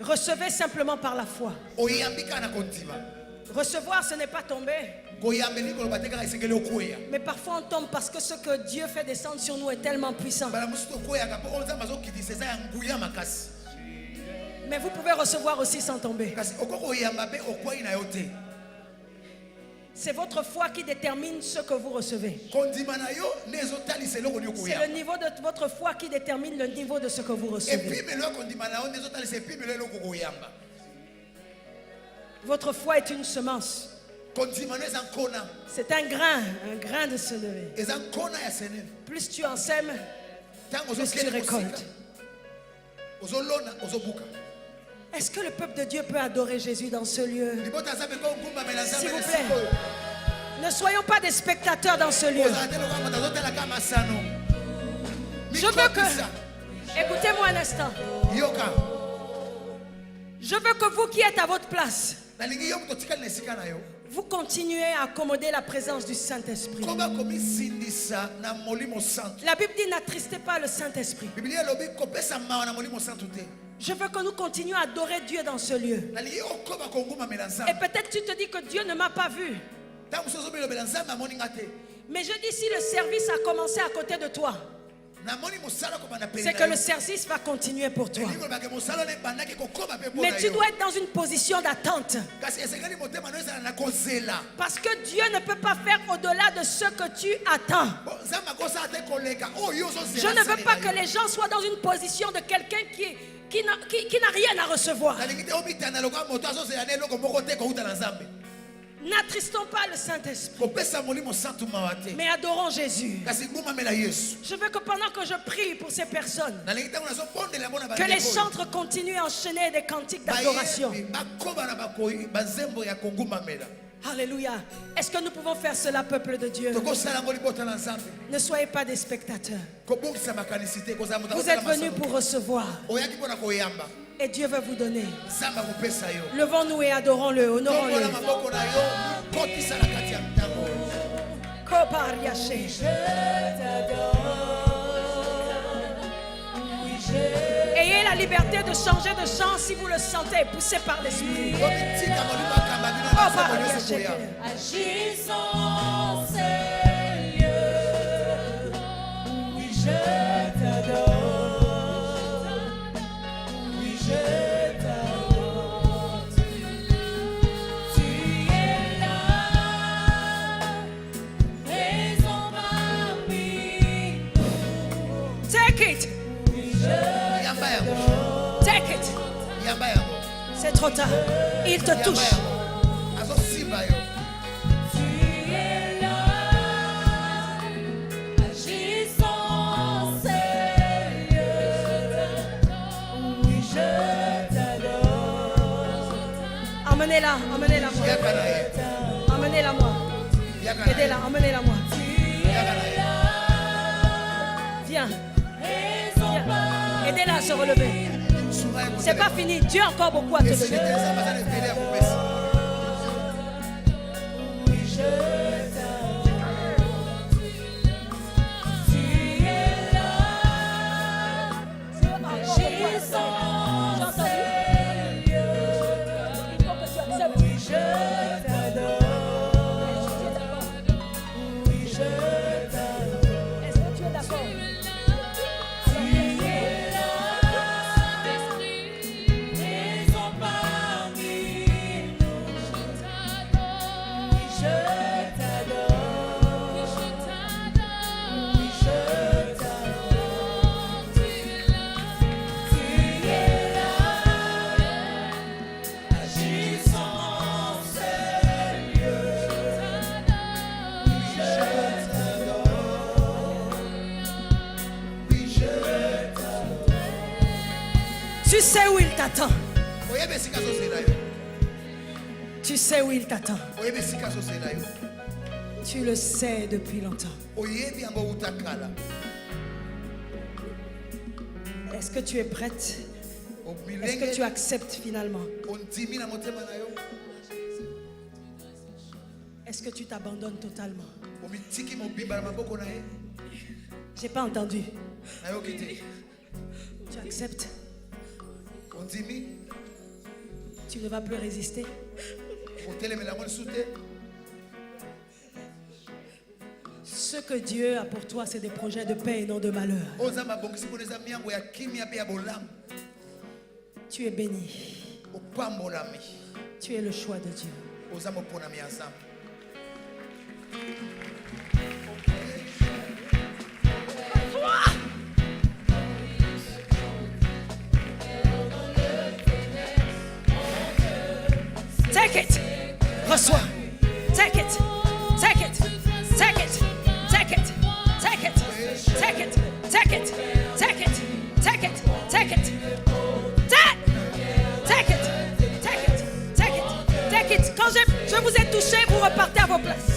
Recevez simplement par la foi. Recevoir, ce n'est pas tomber. Mais parfois on tombe parce que ce que Dieu fait descendre sur nous est tellement puissant. Mais vous pouvez recevoir aussi sans tomber. C'est votre foi qui détermine ce que vous recevez. C'est le niveau de votre foi qui détermine le niveau de ce que vous recevez. Votre foi est une semence. C'est un grain de se lever. Plus tu en sèmes, plus tu récoltes. Est-ce que le peuple de Dieu peut adorer Jésus dans ce lieu? S'il vous plaît, ne soyons pas des spectateurs dans ce lieu. Je veux que... Écoutez-moi un instant. Je veux que vous qui êtes à votre place, vous continuez à accommoder la présence du Saint-Esprit. La Bible dit n'attristez pas le Saint-Esprit. Je veux que nous continuions à adorer Dieu dans ce lieu. Et peut-être tu te dis que Dieu ne m'a pas vu. Mais je dis, si le service a commencé à côté de toi, c'est que le service va continuer pour toi. Mais tu dois être dans une position d'attente. Parce que Dieu ne peut pas faire au-delà de ce que tu attends. Je ne veux pas que les gens soient dans une position de quelqu'un qui n'a rien à recevoir. N'attristons pas le Saint-Esprit, mais adorons Jésus. Je veux que pendant que je prie pour ces personnes, que les chantres continuent à enchaîner des cantiques d'adoration. Alléluia. Est-ce que nous pouvons faire cela, peuple de Dieu? Ne soyez pas des spectateurs. Vous êtes venus pour recevoir. Et Dieu va vous donner. Levons-nous et adorons-le, honorons-le. Ayez la liberté de changer de chant si vous le sentez, poussé par l'Esprit. Agissons, Seigneur. Oui, je t'adore. C'est trop tard. Il te touche. Tu es là. Agissons, Seigneur. Oui, je t'adore. Emmenez-la, emmenez-la moi. Emmenez-la moi. Aidez-la, emmenez-la moi. Viens. Aidez-la à se relever. C'est pas fini. Dieu a encore beaucoup à te donner. Tu sais où il t'attend. Tu sais où il t'attend. Tu le sais depuis longtemps. Est-ce que tu es prête? Est-ce que tu acceptes finalement? Est-ce que tu t'abandonnes totalement? J'ai pas entendu. Tu acceptes? Tu ne vas plus résister. Ce que Dieu a pour toi, c'est des projets de paix et non de malheur. Tu es béni. Tu es le choix de Dieu. Take it. Reçois. Take it. Take it. Take it. Take it. Take it. Take it. Take it. Take it. Take it. Take it. Take it. Take it. Take it. Take it. Quand je vous ai touché, vous repartez à vos places.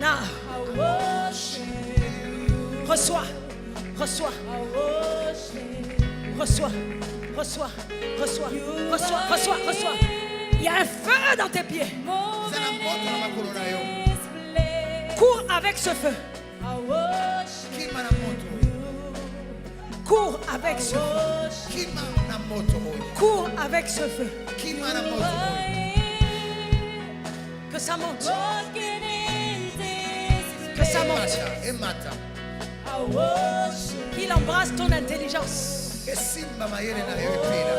Now. Reçois. Reçois. Reçois. Reçois. Reçois. Reçois. Reçois. Reçois. Il y a un feu dans tes pieds. Cours avec ce feu. Cours avec ce feu. Cours avec ce feu. Que ça monte. Que ça monte. Qu'il embrasse ton intelligence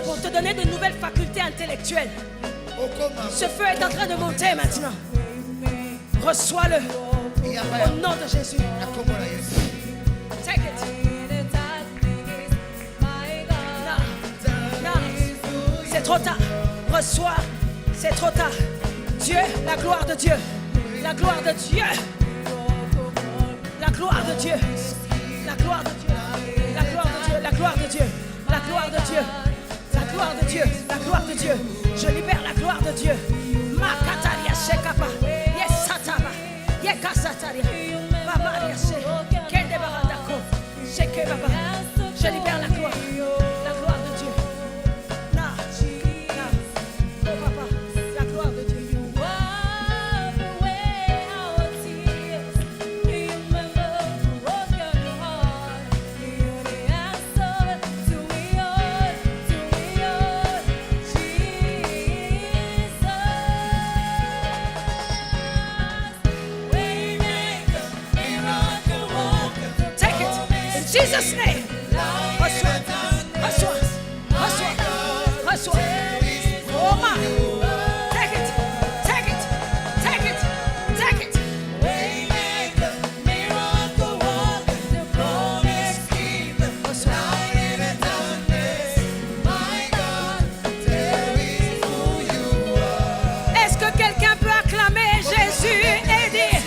pour te donner de nouvelles facultés intellectuelles. Ce feu est en train de monter maintenant. Reçois-le au nom de Jésus. Take it. Non. C'est trop tard. Reçois. C'est trop tard. Dieu, la gloire de Dieu. La gloire de Dieu. La gloire de Dieu. La gloire de Dieu. La gloire de Dieu. La gloire de Dieu. La gloire de Dieu. La gloire de Dieu. La gloire de Dieu. Je libère la gloire de Dieu. Makataria shekapa. Yes sataba. Yekasataria. Baba yase. Kende baradako. Sheke baba. Je libère la gloire. La gloire de Dieu. Na. Na. Oh papa. La gloire de Dieu. Jesus' name. Reçois, reçois, reçois, reçois. Oh my. Take it, take it, take it, take it. Est-ce que quelqu'un peut acclamer Jésus et dire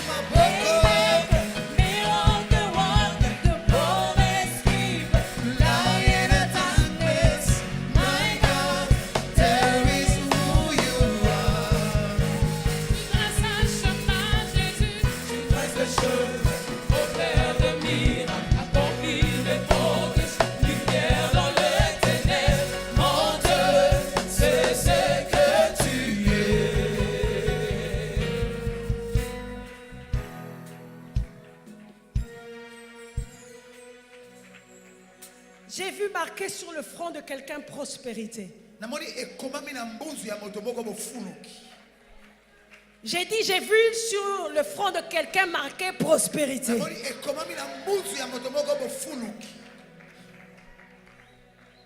j'ai vu marqué sur le front de quelqu'un prospérité. J'ai dit, j'ai vu sur le front de quelqu'un marqué prospérité.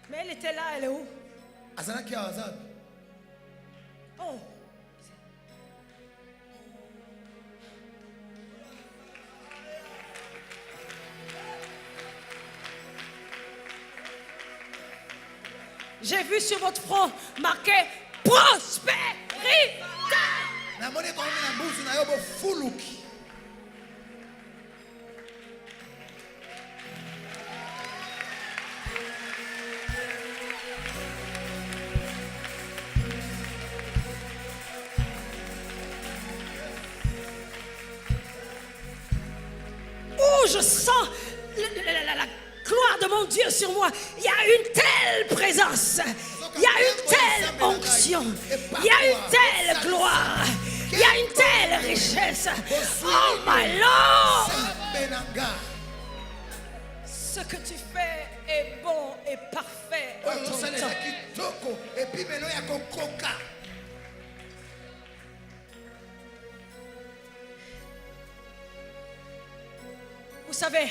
Mais elle était là, elle est où? Oh. J'ai vu sur votre front marqué prospérité. Oh, je sens la gloire de mon Dieu sur moi. Il y a une telle présence. Il y a une telle onction. Il y a une telle gloire. Il y a une telle richesse. Oh my Lord. Ce que tu fais est bon et parfait en ton temps. Vous savez,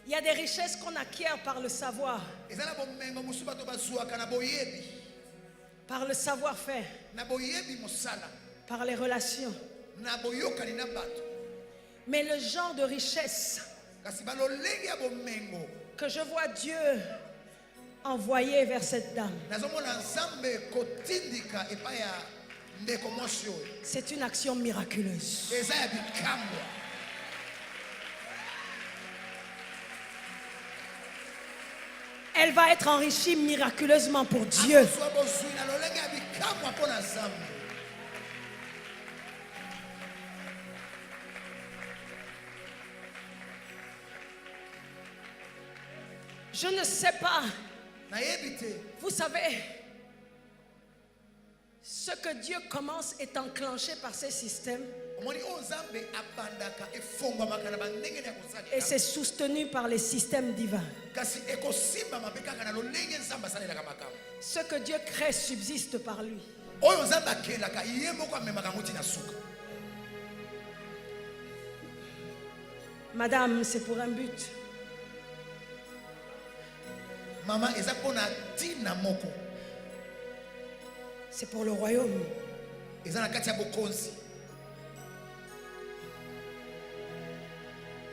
il y a des richesses qu'on acquiert par le savoir, par le savoir-faire, par les relations. Mais le genre de richesse que je vois Dieu envoyer vers cette dame, c'est une action miraculeuse. Elle va être enrichie miraculeusement pour Dieu. Je ne sais pas. Vous savez, ce que Dieu commence est enclenché par ces systèmes. Et c'est soutenu par les systèmes divins. Ce que Dieu crée subsiste par lui. Madame, c'est pour un but. Maman, c'est pour le royaume.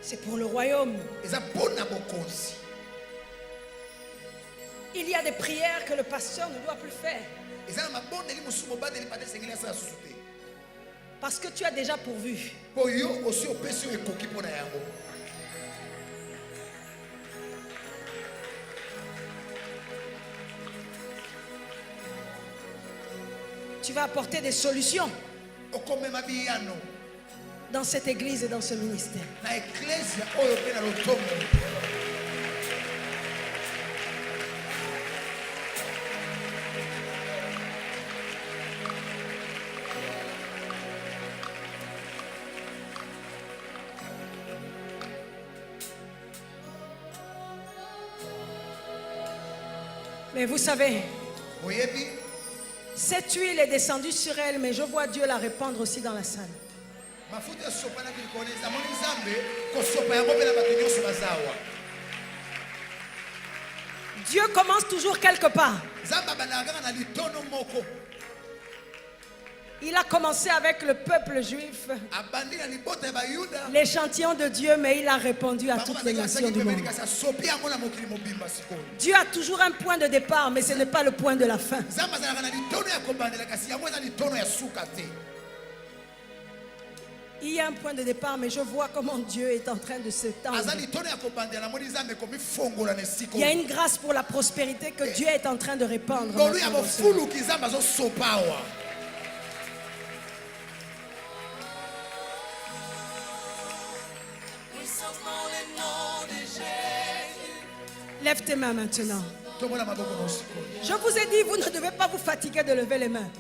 C'est pour le royaume. Il y a des prières que le pasteur ne doit plus faire. Parce que tu as déjà pourvu. Tu vas apporter des solutions dans cette église et dans ce ministère. Mais vous savez, cette huile est descendue sur elle, mais je vois Dieu la répandre aussi dans la salle. Dieu commence toujours quelque part. Il a commencé avec le peuple juif, l'échantillon de Dieu, mais il a répandu à toutes les nations du monde. Dieu a toujours un point de départ, mais ce n'est pas le point de la fin. Il y a un point de départ, mais je vois comment Dieu est en train de s'étendre. Il y a une grâce pour la prospérité que Dieu est en train de répandre. Lève tes mains maintenant. Je vous ai dit, vous ne devez pas vous fatiguer de lever les mains.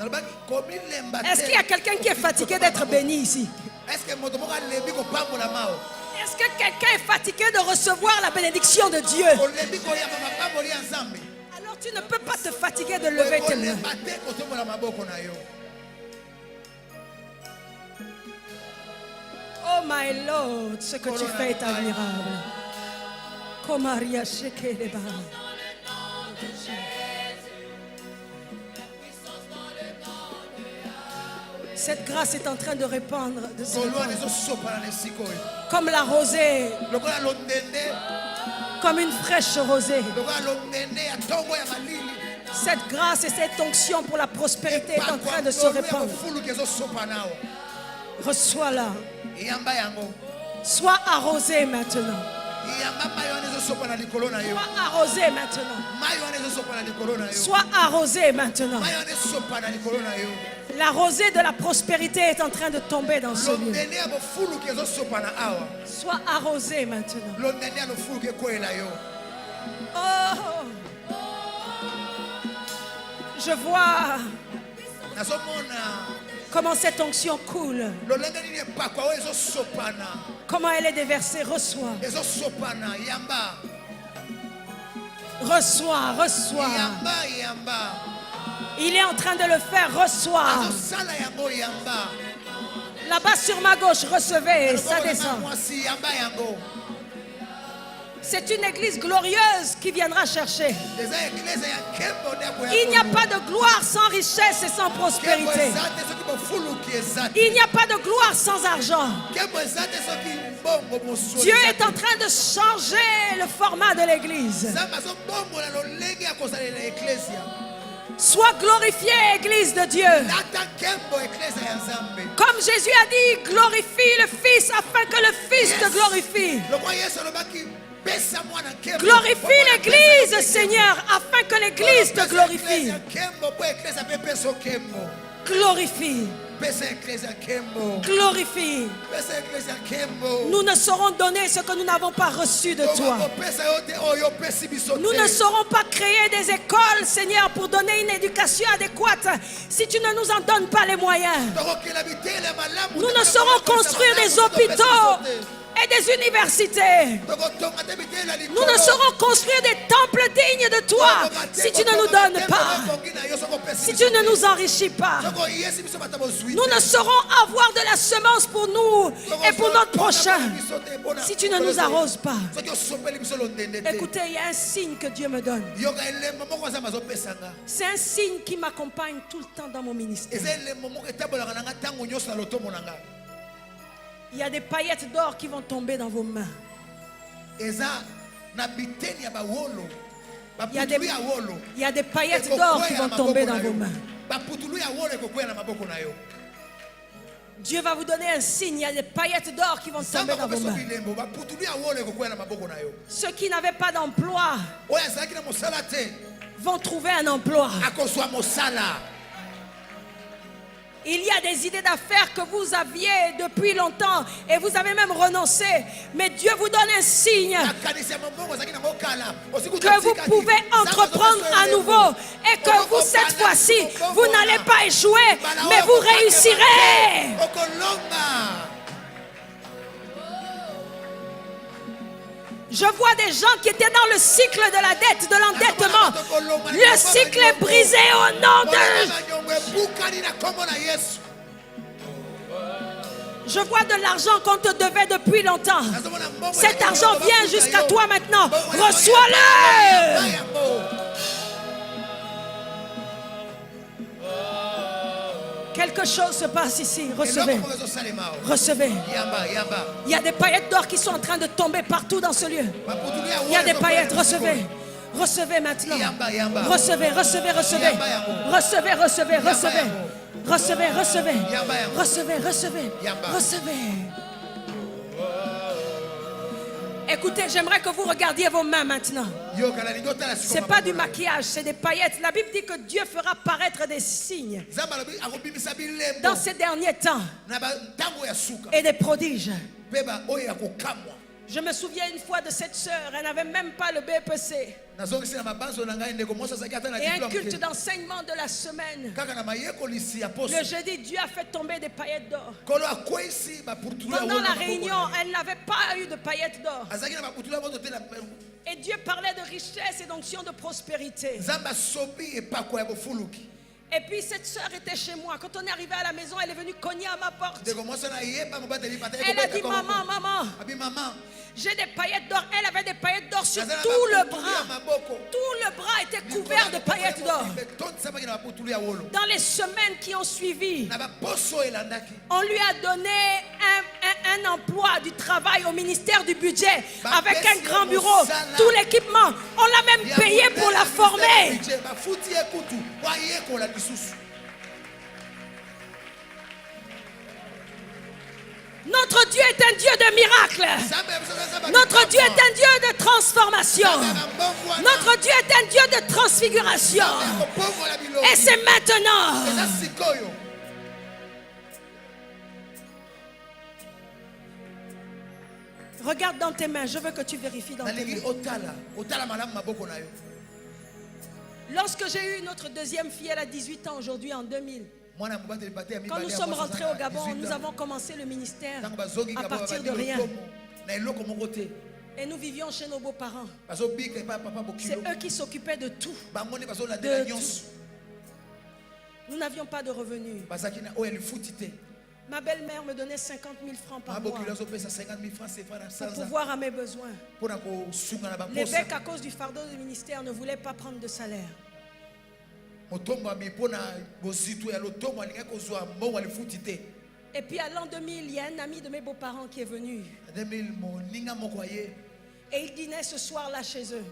Est-ce qu'il y a quelqu'un qui est fatigué d'être béni ici? Est-ce que quelqu'un est fatigué de recevoir la bénédiction de Dieu? Alors tu ne peux pas te fatiguer de lever tes mains. Oh my Lord, ce que tu fais est admirable. Comme Maria Shekeleba. Cette grâce est en train de répandre, de se répandre. Comme la rosée, comme une fraîche rosée. Cette grâce et cette onction pour la prospérité est en train de se répandre. Reçois-la. Sois arrosé maintenant. Sois arrosé maintenant. Sois arrosé maintenant. La rosée de la prospérité est en train de tomber dans ce lieu. Sois arrosé maintenant. Oh, je vois comment cette onction coule. Comment elle est déversée. Reçois. Reçois, reçois. Il est en train de le faire. Reçois. Là-bas sur ma gauche, recevez. Ça descend. C'est une église glorieuse qui viendra chercher. Il n'y a pas de gloire sans richesse et sans prospérité. Il n'y a pas de gloire sans argent. Dieu est en train de changer le format de l'église. Sois glorifié, Église de Dieu. Comme Jésus a dit, glorifie le Fils afin que le Fils te glorifie. Glorifie l'Église, Seigneur, afin que l'Église te glorifie. Glorifie. Glorifie. Nous ne saurons donner ce que nous n'avons pas reçu de toi. Nous ne saurons pas créer des écoles, Seigneur, pour donner une éducation adéquate si tu ne nous en donnes pas les moyens. Nous ne saurons construire des hôpitaux et des universités. Nous ne saurons construire des temples dignes de toi si tu ne nous donnes pas, si tu ne nous enrichis pas. Nous ne saurons avoir de la semence pour nous et pour notre prochain si tu ne nous arroses pas. Écoutez, il y a un signe que Dieu me donne. C'est un signe qui m'accompagne tout le temps dans mon ministère. Il y a des paillettes d'or qui vont tomber dans vos mains. Il y a des paillettes d'or qui vont tomber dans vos mains. Dieu va vous donner un signe. Il y a des paillettes d'or qui vont tomber dans vos mains. Ceux qui n'avaient pas d'emploi vont trouver un emploi. Il y a des idées d'affaires que vous aviez depuis longtemps et vous avez même renoncé. Mais Dieu vous donne un signe que vous pouvez entreprendre à nouveau et que vous, cette fois-ci, vous n'allez pas échouer, mais vous réussirez. Je vois des gens qui étaient dans le cycle de la dette, de l'endettement. Le cycle est brisé au nom de... Je vois de l'argent qu'on te devait depuis longtemps. Cet argent vient jusqu'à toi maintenant. Reçois-le. Quelque chose se passe ici. Recevez. Recevez. Il y a des paillettes d'or qui sont en train de tomber partout dans ce lieu. Il y a des paillettes. Recevez. Recevez maintenant. Recevez, recevez, recevez. Recevez, recevez, recevez. Recevez, recevez. Recevez, recevez. Recevez. Écoutez, j'aimerais que vous regardiez vos mains maintenant. Ce n'est pas du maquillage, c'est des paillettes. La Bible dit que Dieu fera paraître des signes dans ces derniers temps et des prodiges. Je me souviens une fois de cette sœur, elle n'avait même pas le BPC. Et un culte d'enseignement de la semaine. Le jeudi, Dieu a fait tomber des paillettes d'or. Pendant la réunion, elle n'avait pas eu de paillettes d'or. Et Dieu parlait de richesse et d'onction de prospérité. Et puis cette sœur était chez moi. Quand on est arrivé à la maison, elle est venue cogner à ma porte. Elle a dit, maman, maman, j'ai des paillettes d'or. Elle avait des paillettes d'or sur tout le bras. Tout le bras était couvert de paillettes d'or. Dans les semaines qui ont suivi, on lui a donné un emploi du travail au ministère du budget avec un grand bureau, tout l'équipement. On l'a même payé pour la former. Notre Dieu est un Dieu de miracles. Notre Dieu est un Dieu de transformation. Notre Dieu est un Dieu de transfiguration. Et c'est maintenant. Regarde dans tes mains. Je veux que tu vérifies dans tes mains. Lorsque j'ai eu notre deuxième fille, elle a 18 ans aujourd'hui, en 2000. Quand nous sommes rentrés au Gabon, nous avons commencé le ministère à partir de rien. Et nous vivions chez nos beaux-parents. C'est eux qui s'occupaient de tout. De tout. Nous n'avions pas de revenus. Ma belle-mère me donnait 50 000 francs par mois pour pouvoir à mes besoins. L'évêque, à cause du fardeau du ministère, ne voulait pas prendre de salaire. Et puis à l'an 2000, il y a un ami de mes beaux-parents qui est venu. Et il dînait ce soir-là chez eux.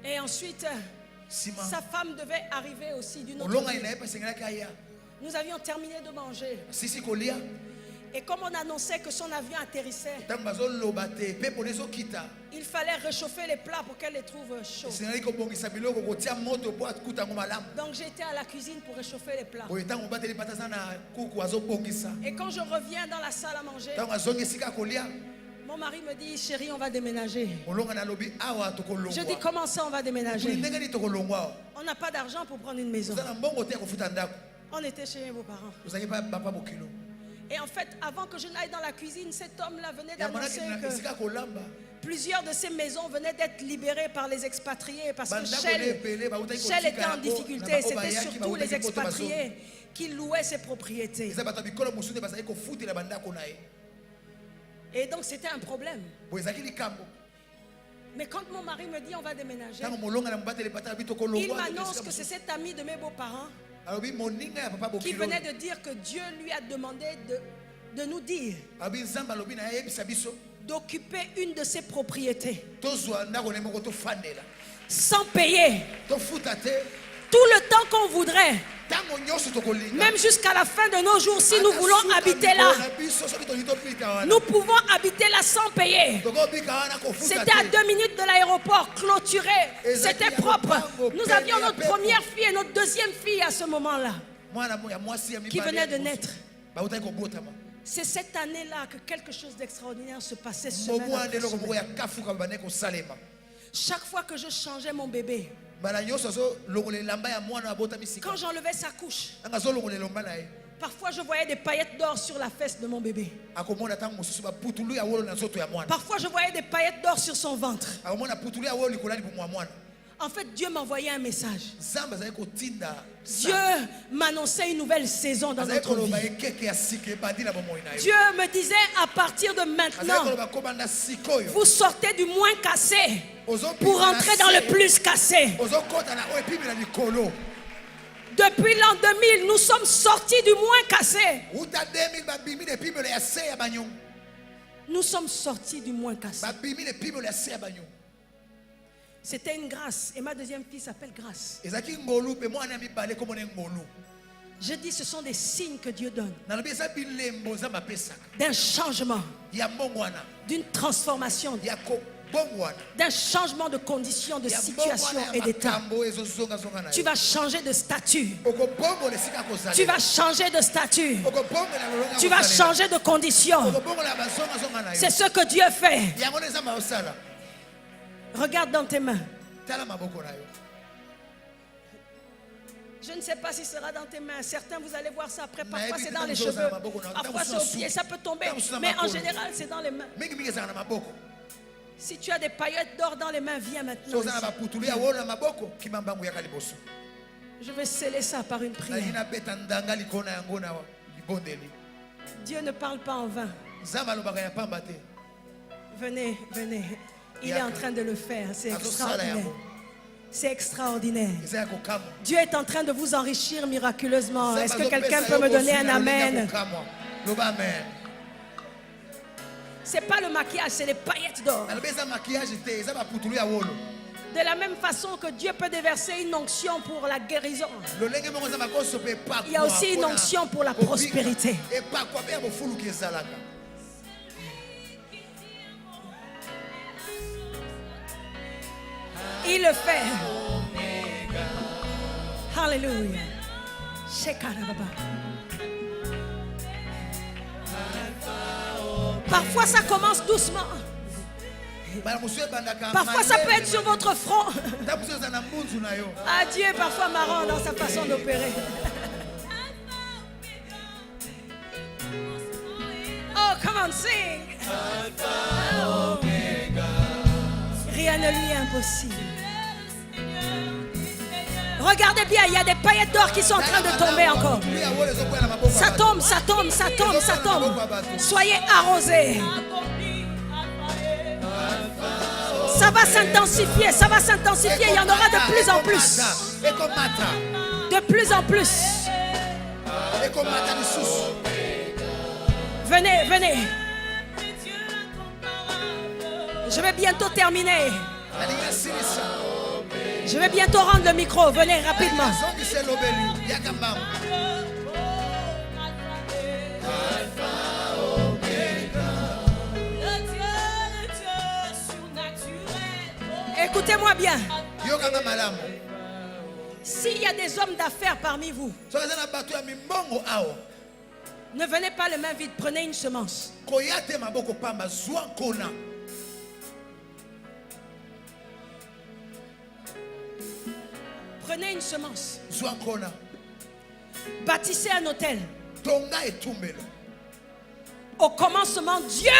Et ensuite, sa femme devait arriver aussi d'une autre ville. Nous avions terminé de manger. Et comme on annonçait que son avion atterrissait, il fallait réchauffer les plats pour qu'elle les trouve chauds. Donc j'étais à la cuisine pour réchauffer les plats. Et quand je reviens dans la salle à manger, mon mari me dit, chérie, on va déménager. Je dis, comment ça on va déménager? On n'a pas d'argent pour prendre une maison. On était chez vos parents. Et en fait, avant que je n'aille dans la cuisine, cet homme-là venait d'annoncer que plusieurs de ces maisons venaient d'être libérées par les expatriés parce que Shell était en difficulté. C'était surtout les expatriés qui louaient ses propriétés. Et donc c'était un problème. Mais quand mon mari me dit on va déménager, il m'annonce que c'est cet ami de mes beaux-parents qui venait de dire que Dieu lui a demandé de nous dire d'occuper une de ses propriétés sans payer tout le temps qu'on voudrait, même jusqu'à la fin de nos jours. Si nous voulons habiter là, nous pouvons habiter là sans payer. C'était à 2 minutes de l'aéroport, clôturé, c'était propre. Nous avions notre première fille et notre deuxième fille à ce moment-là qui venait de naître. C'est cette année-là que quelque chose d'extraordinaire se passait semaine après semaine. Chaque fois que je changeais mon bébé, quand j'enlevais sa couche, parfois je voyais des paillettes d'or sur la fesse de mon bébé. Parfois je voyais des paillettes d'or sur son ventre. En fait, Dieu m'envoyait un message. Dieu m'annonçait une nouvelle saison dans notre vie. Dieu me disait, à partir de maintenant, vous sortez du moins cassé pour entrer dans le plus cassé. Depuis l'an 2000, nous sommes sortis du moins cassé. Nous sommes sortis du moins cassé. C'était une grâce. Et ma deuxième fille s'appelle Grâce. Je dis, ce sont des signes que Dieu donne. D'un changement. D'une transformation. D'un changement de conditions, de situation et d'état. Tu vas changer de statut. Tu vas changer de statut. Tu vas changer de conditions. C'est ce que Dieu fait. Regarde dans tes mains. Je ne sais pas si ce sera dans tes mains. Certains, vous allez voir ça après. Parfois, c'est dans les cheveux. Parfois, c'est aux pieds. Ça peut tomber. Mais en général, c'est dans les mains. Si tu as des paillettes d'or dans les mains, viens maintenant. Je vais sceller ça par une prière. Dieu ne parle pas en vain. Venez, venez. Il est en train de le faire. C'est extraordinaire. C'est extraordinaire. Dieu est en train de vous enrichir miraculeusement. Est-ce que quelqu'un peut me donner un amen? C'est pas le maquillage, c'est les paillettes d'or. De la même façon que Dieu peut déverser une onction pour la guérison, il y a aussi une onction pour la prospérité. Il le fait. Alléluia. Parfois ça commence doucement. Parfois ça peut être sur votre front. Ah, Dieu est parfois marrant dans sa façon d'opérer. Oh, come on, sing. Rien ne lui est impossible. Regardez bien, il y a des paillettes d'or qui sont en train de tomber encore. Ça tombe, ça tombe, ça tombe, ça tombe. Soyez arrosés. Ça va s'intensifier, ça va s'intensifier. Il y en aura de plus en plus. De plus en plus. Venez, venez. Je vais bientôt terminer. Je vais bientôt rendre le micro. Venez rapidement. bien. S'il y a des hommes d'affaires parmi vous, ne venez pas les mains vides, prenez une semence. Prenez une semence. Bâtissez un hôtel. Au commencement, Dieu.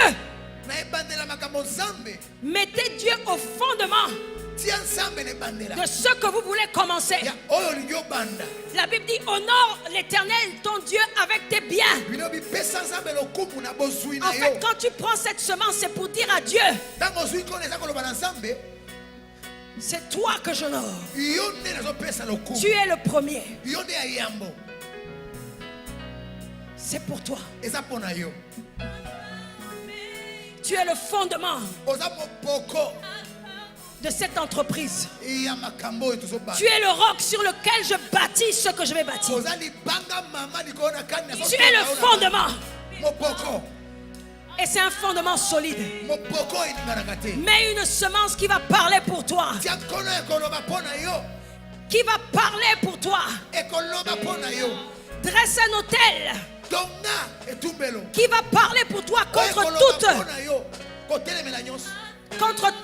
Mettez Dieu au fondement de ce que vous voulez commencer. La Bible dit: honore l'Éternel ton Dieu avec tes biens. En fait, quand tu prends cette semence, c'est pour dire à Dieu: c'est toi que j'honore. Tu es le premier. C'est pour toi. Tu es le fondement de cette entreprise. Tu es le roc sur lequel je bâtis ce que je vais bâtir. Tu es le fondement. Et c'est un fondement solide. Mais une semence qui va parler pour toi. Qui va parler pour toi. Dresse un hôtel qui va parler pour toi contre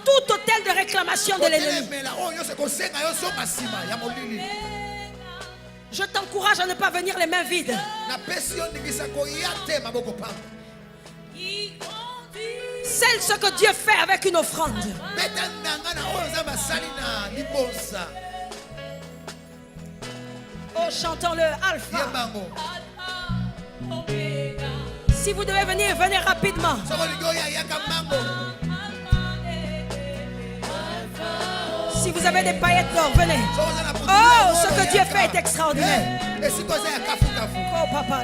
tout hôtel de réclamation de l'ennemi. Je t'encourage à ne pas venir les mains vides. C'est ce que Dieu fait avec une offrande. Oh, chantons-le, Alpha. Si vous devez venir, venez rapidement. Si vous avez des paillettes d'or, venez. Oh, ce que Dieu fait est extraordinaire. Oh, papa,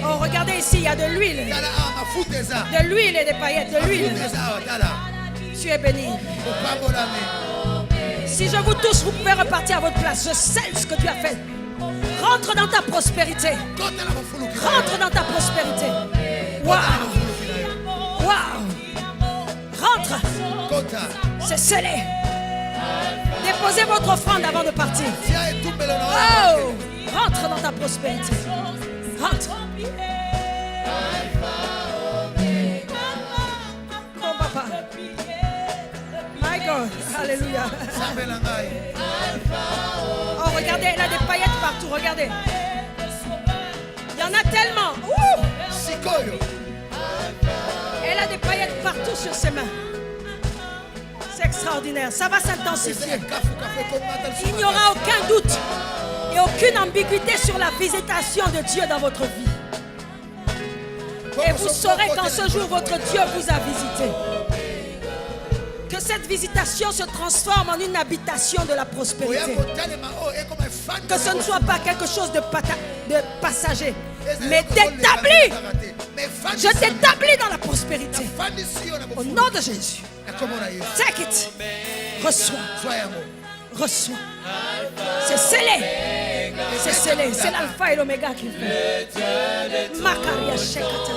oh, regardez ici, il y a de l'huile. De l'huile et des paillettes, de l'huile. Tu es béni. Si je vous touche, vous pouvez repartir à votre place. Je sais ce que tu as fait. Rentre dans ta prospérité. Rentre dans ta prospérité. Waouh. Waouh. Rentre. C'est scellé. Déposez votre offrande avant de partir. Oh. Rentre dans ta prospérité. Rentre. Oh papa. My God. Alléluia. Oh, regardez, elle a des paillettes partout, regardez. Il y en a tellement. Ouh. Elle a des paillettes partout sur ses mains. C'est extraordinaire, ça va s'intensifier. Il n'y aura aucun doute et aucune ambiguïté sur la visitation de Dieu dans votre vie. Et vous saurez qu'en ce jour, votre Dieu vous a visité. Que cette visitation se transforme en une habitation de la prospérité. Que ce ne soit pas quelque chose de passager, mais d'établi. Je t'établis dans la prospérité. Au nom de Jésus. Take it. Reçois. Reçois. C'est scellé. C'est scellé. C'est l'alpha et l'oméga qui fait. Makaria Shekata.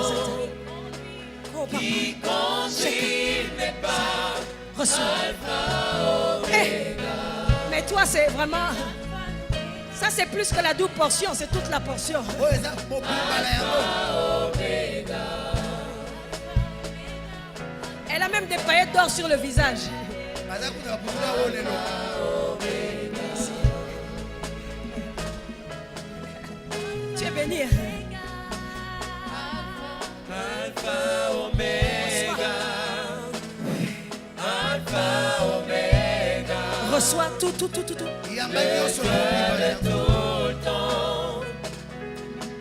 Oh papa. Reçois. Hey. Mais toi, c'est vraiment... Ça, c'est plus que la double portion. C'est toute la portion. Elle a même des paillettes d'or sur le visage. Tu es béni. Alpha, Omega. Alpha, Omega. Reçois tout. Tout le temps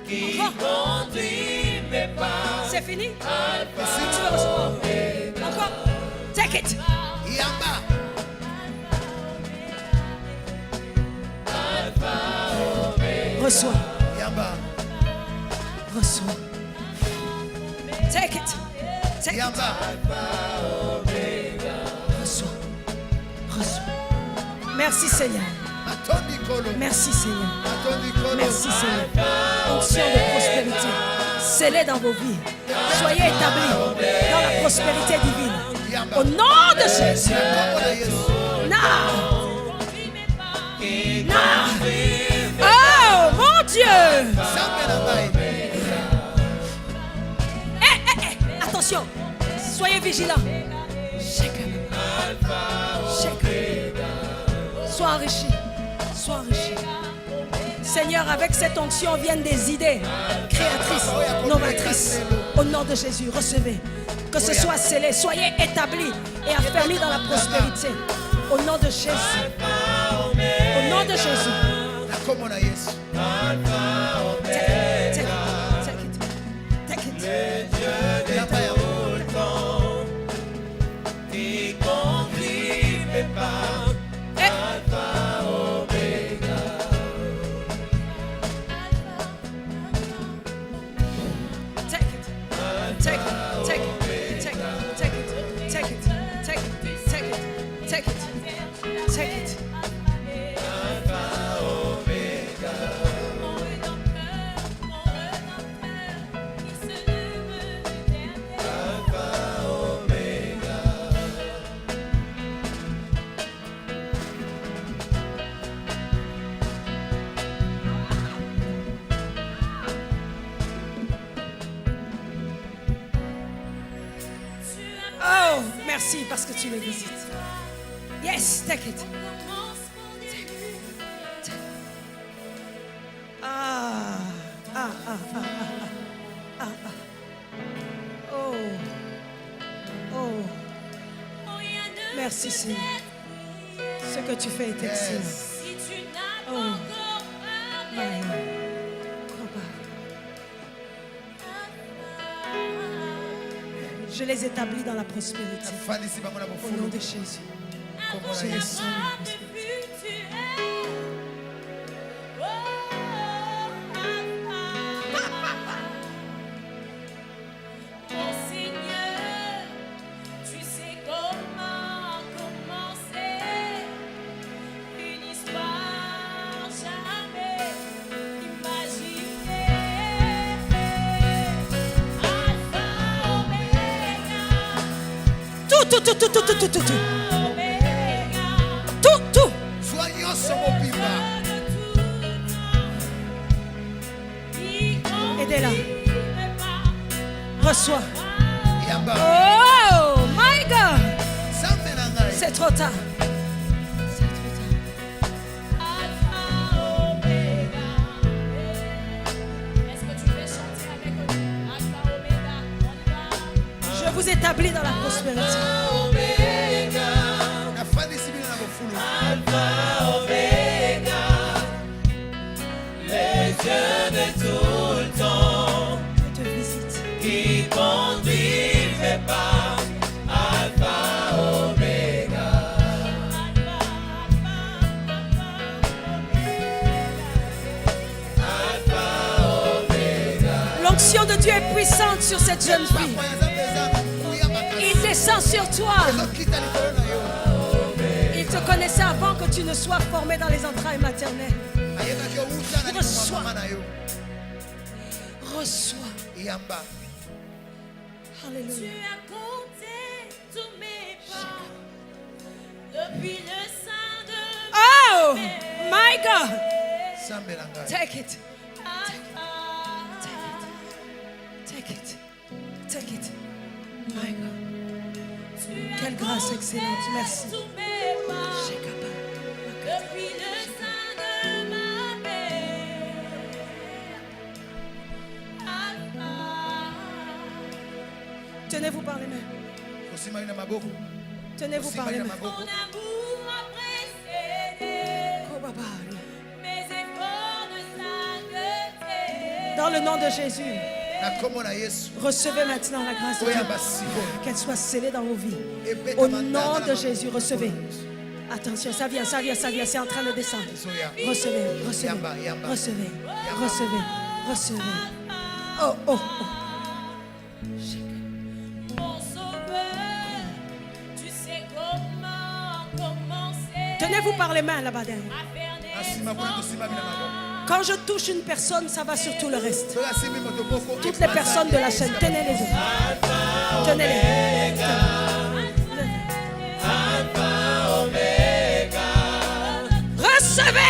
qui conduit mes pas. C'est fini? Alpha, Si tu veux recevoir. Encore. Take it. Reçois. Reçois. Take it. Take it. Reçois. Reçois. Merci Seigneur. Merci Seigneur. Merci Seigneur. Onction de prospérité. Scellez dans vos vies. Soyez établis dans la prospérité divine. Au nom de Jésus. Non. Non. Oh mon Dieu. Attention. Soyez vigilants. Sois enrichi. Sois enrichi. Seigneur, avec cette onction viennent des idées créatrices, novatrices. Au nom de Jésus, recevez. Que ce soit scellé, soyez établis et affermis dans la prospérité. Au nom de Jésus. Au nom de Jésus. Take it. Merci parce que tu les visites. Yes, take it. Oh. Merci Seigneur. Ce que tu fais est excellent. Oh. Je les établis dans la prospérité. Au nom de Jésus. Je les sens dans la prospérité. Mon Seigneur, tu sais comment commencer une histoire jamais imaginée. Tout. Soignons son opima. Aidez-la. Reçois. Yamba. Oh my God. C'est trop tard. Est-ce que tu veux chanter avec nous? Alpha, Omega, on y va. Je vous établis dans la prospérité. Les yeux de tout le temps Je te visite. qui conduit mes pas. Alpha, Omega. Alpha, Omega. L'onction de Dieu est puissante sur cette jeune fille. Il descend sur toi. Il te connaissait avant que tu ne sois formé dans les entrailles maternelles. Reçois. Alléluia. Tu as compté tous mes pas depuis le sein de Oh my God. Take it. Take it. My God. Quelle grâce excellente. Merci. tous mes pas depuis le sein de ma mère. Alpha. Tenez-vous par les mains. Tenez-vous par les mains. Mon amour a précédé Oh, Baba. mes efforts de sainteté. Dans le nom de Jésus, recevez maintenant la grâce de Dieu. Qu'elle soit scellée dans vos vies. Au nom de Jésus, recevez. Attention, ça vient. C'est en train de descendre. Recevez. Oh. Mon sauveur, tu sais comment commencer. Tenez-vous par les mains là-bas derrière. À faire Quand je touche une personne, ça va sur tout le reste. Toutes les personnes de la chaîne, tenez-les. Tenez-les.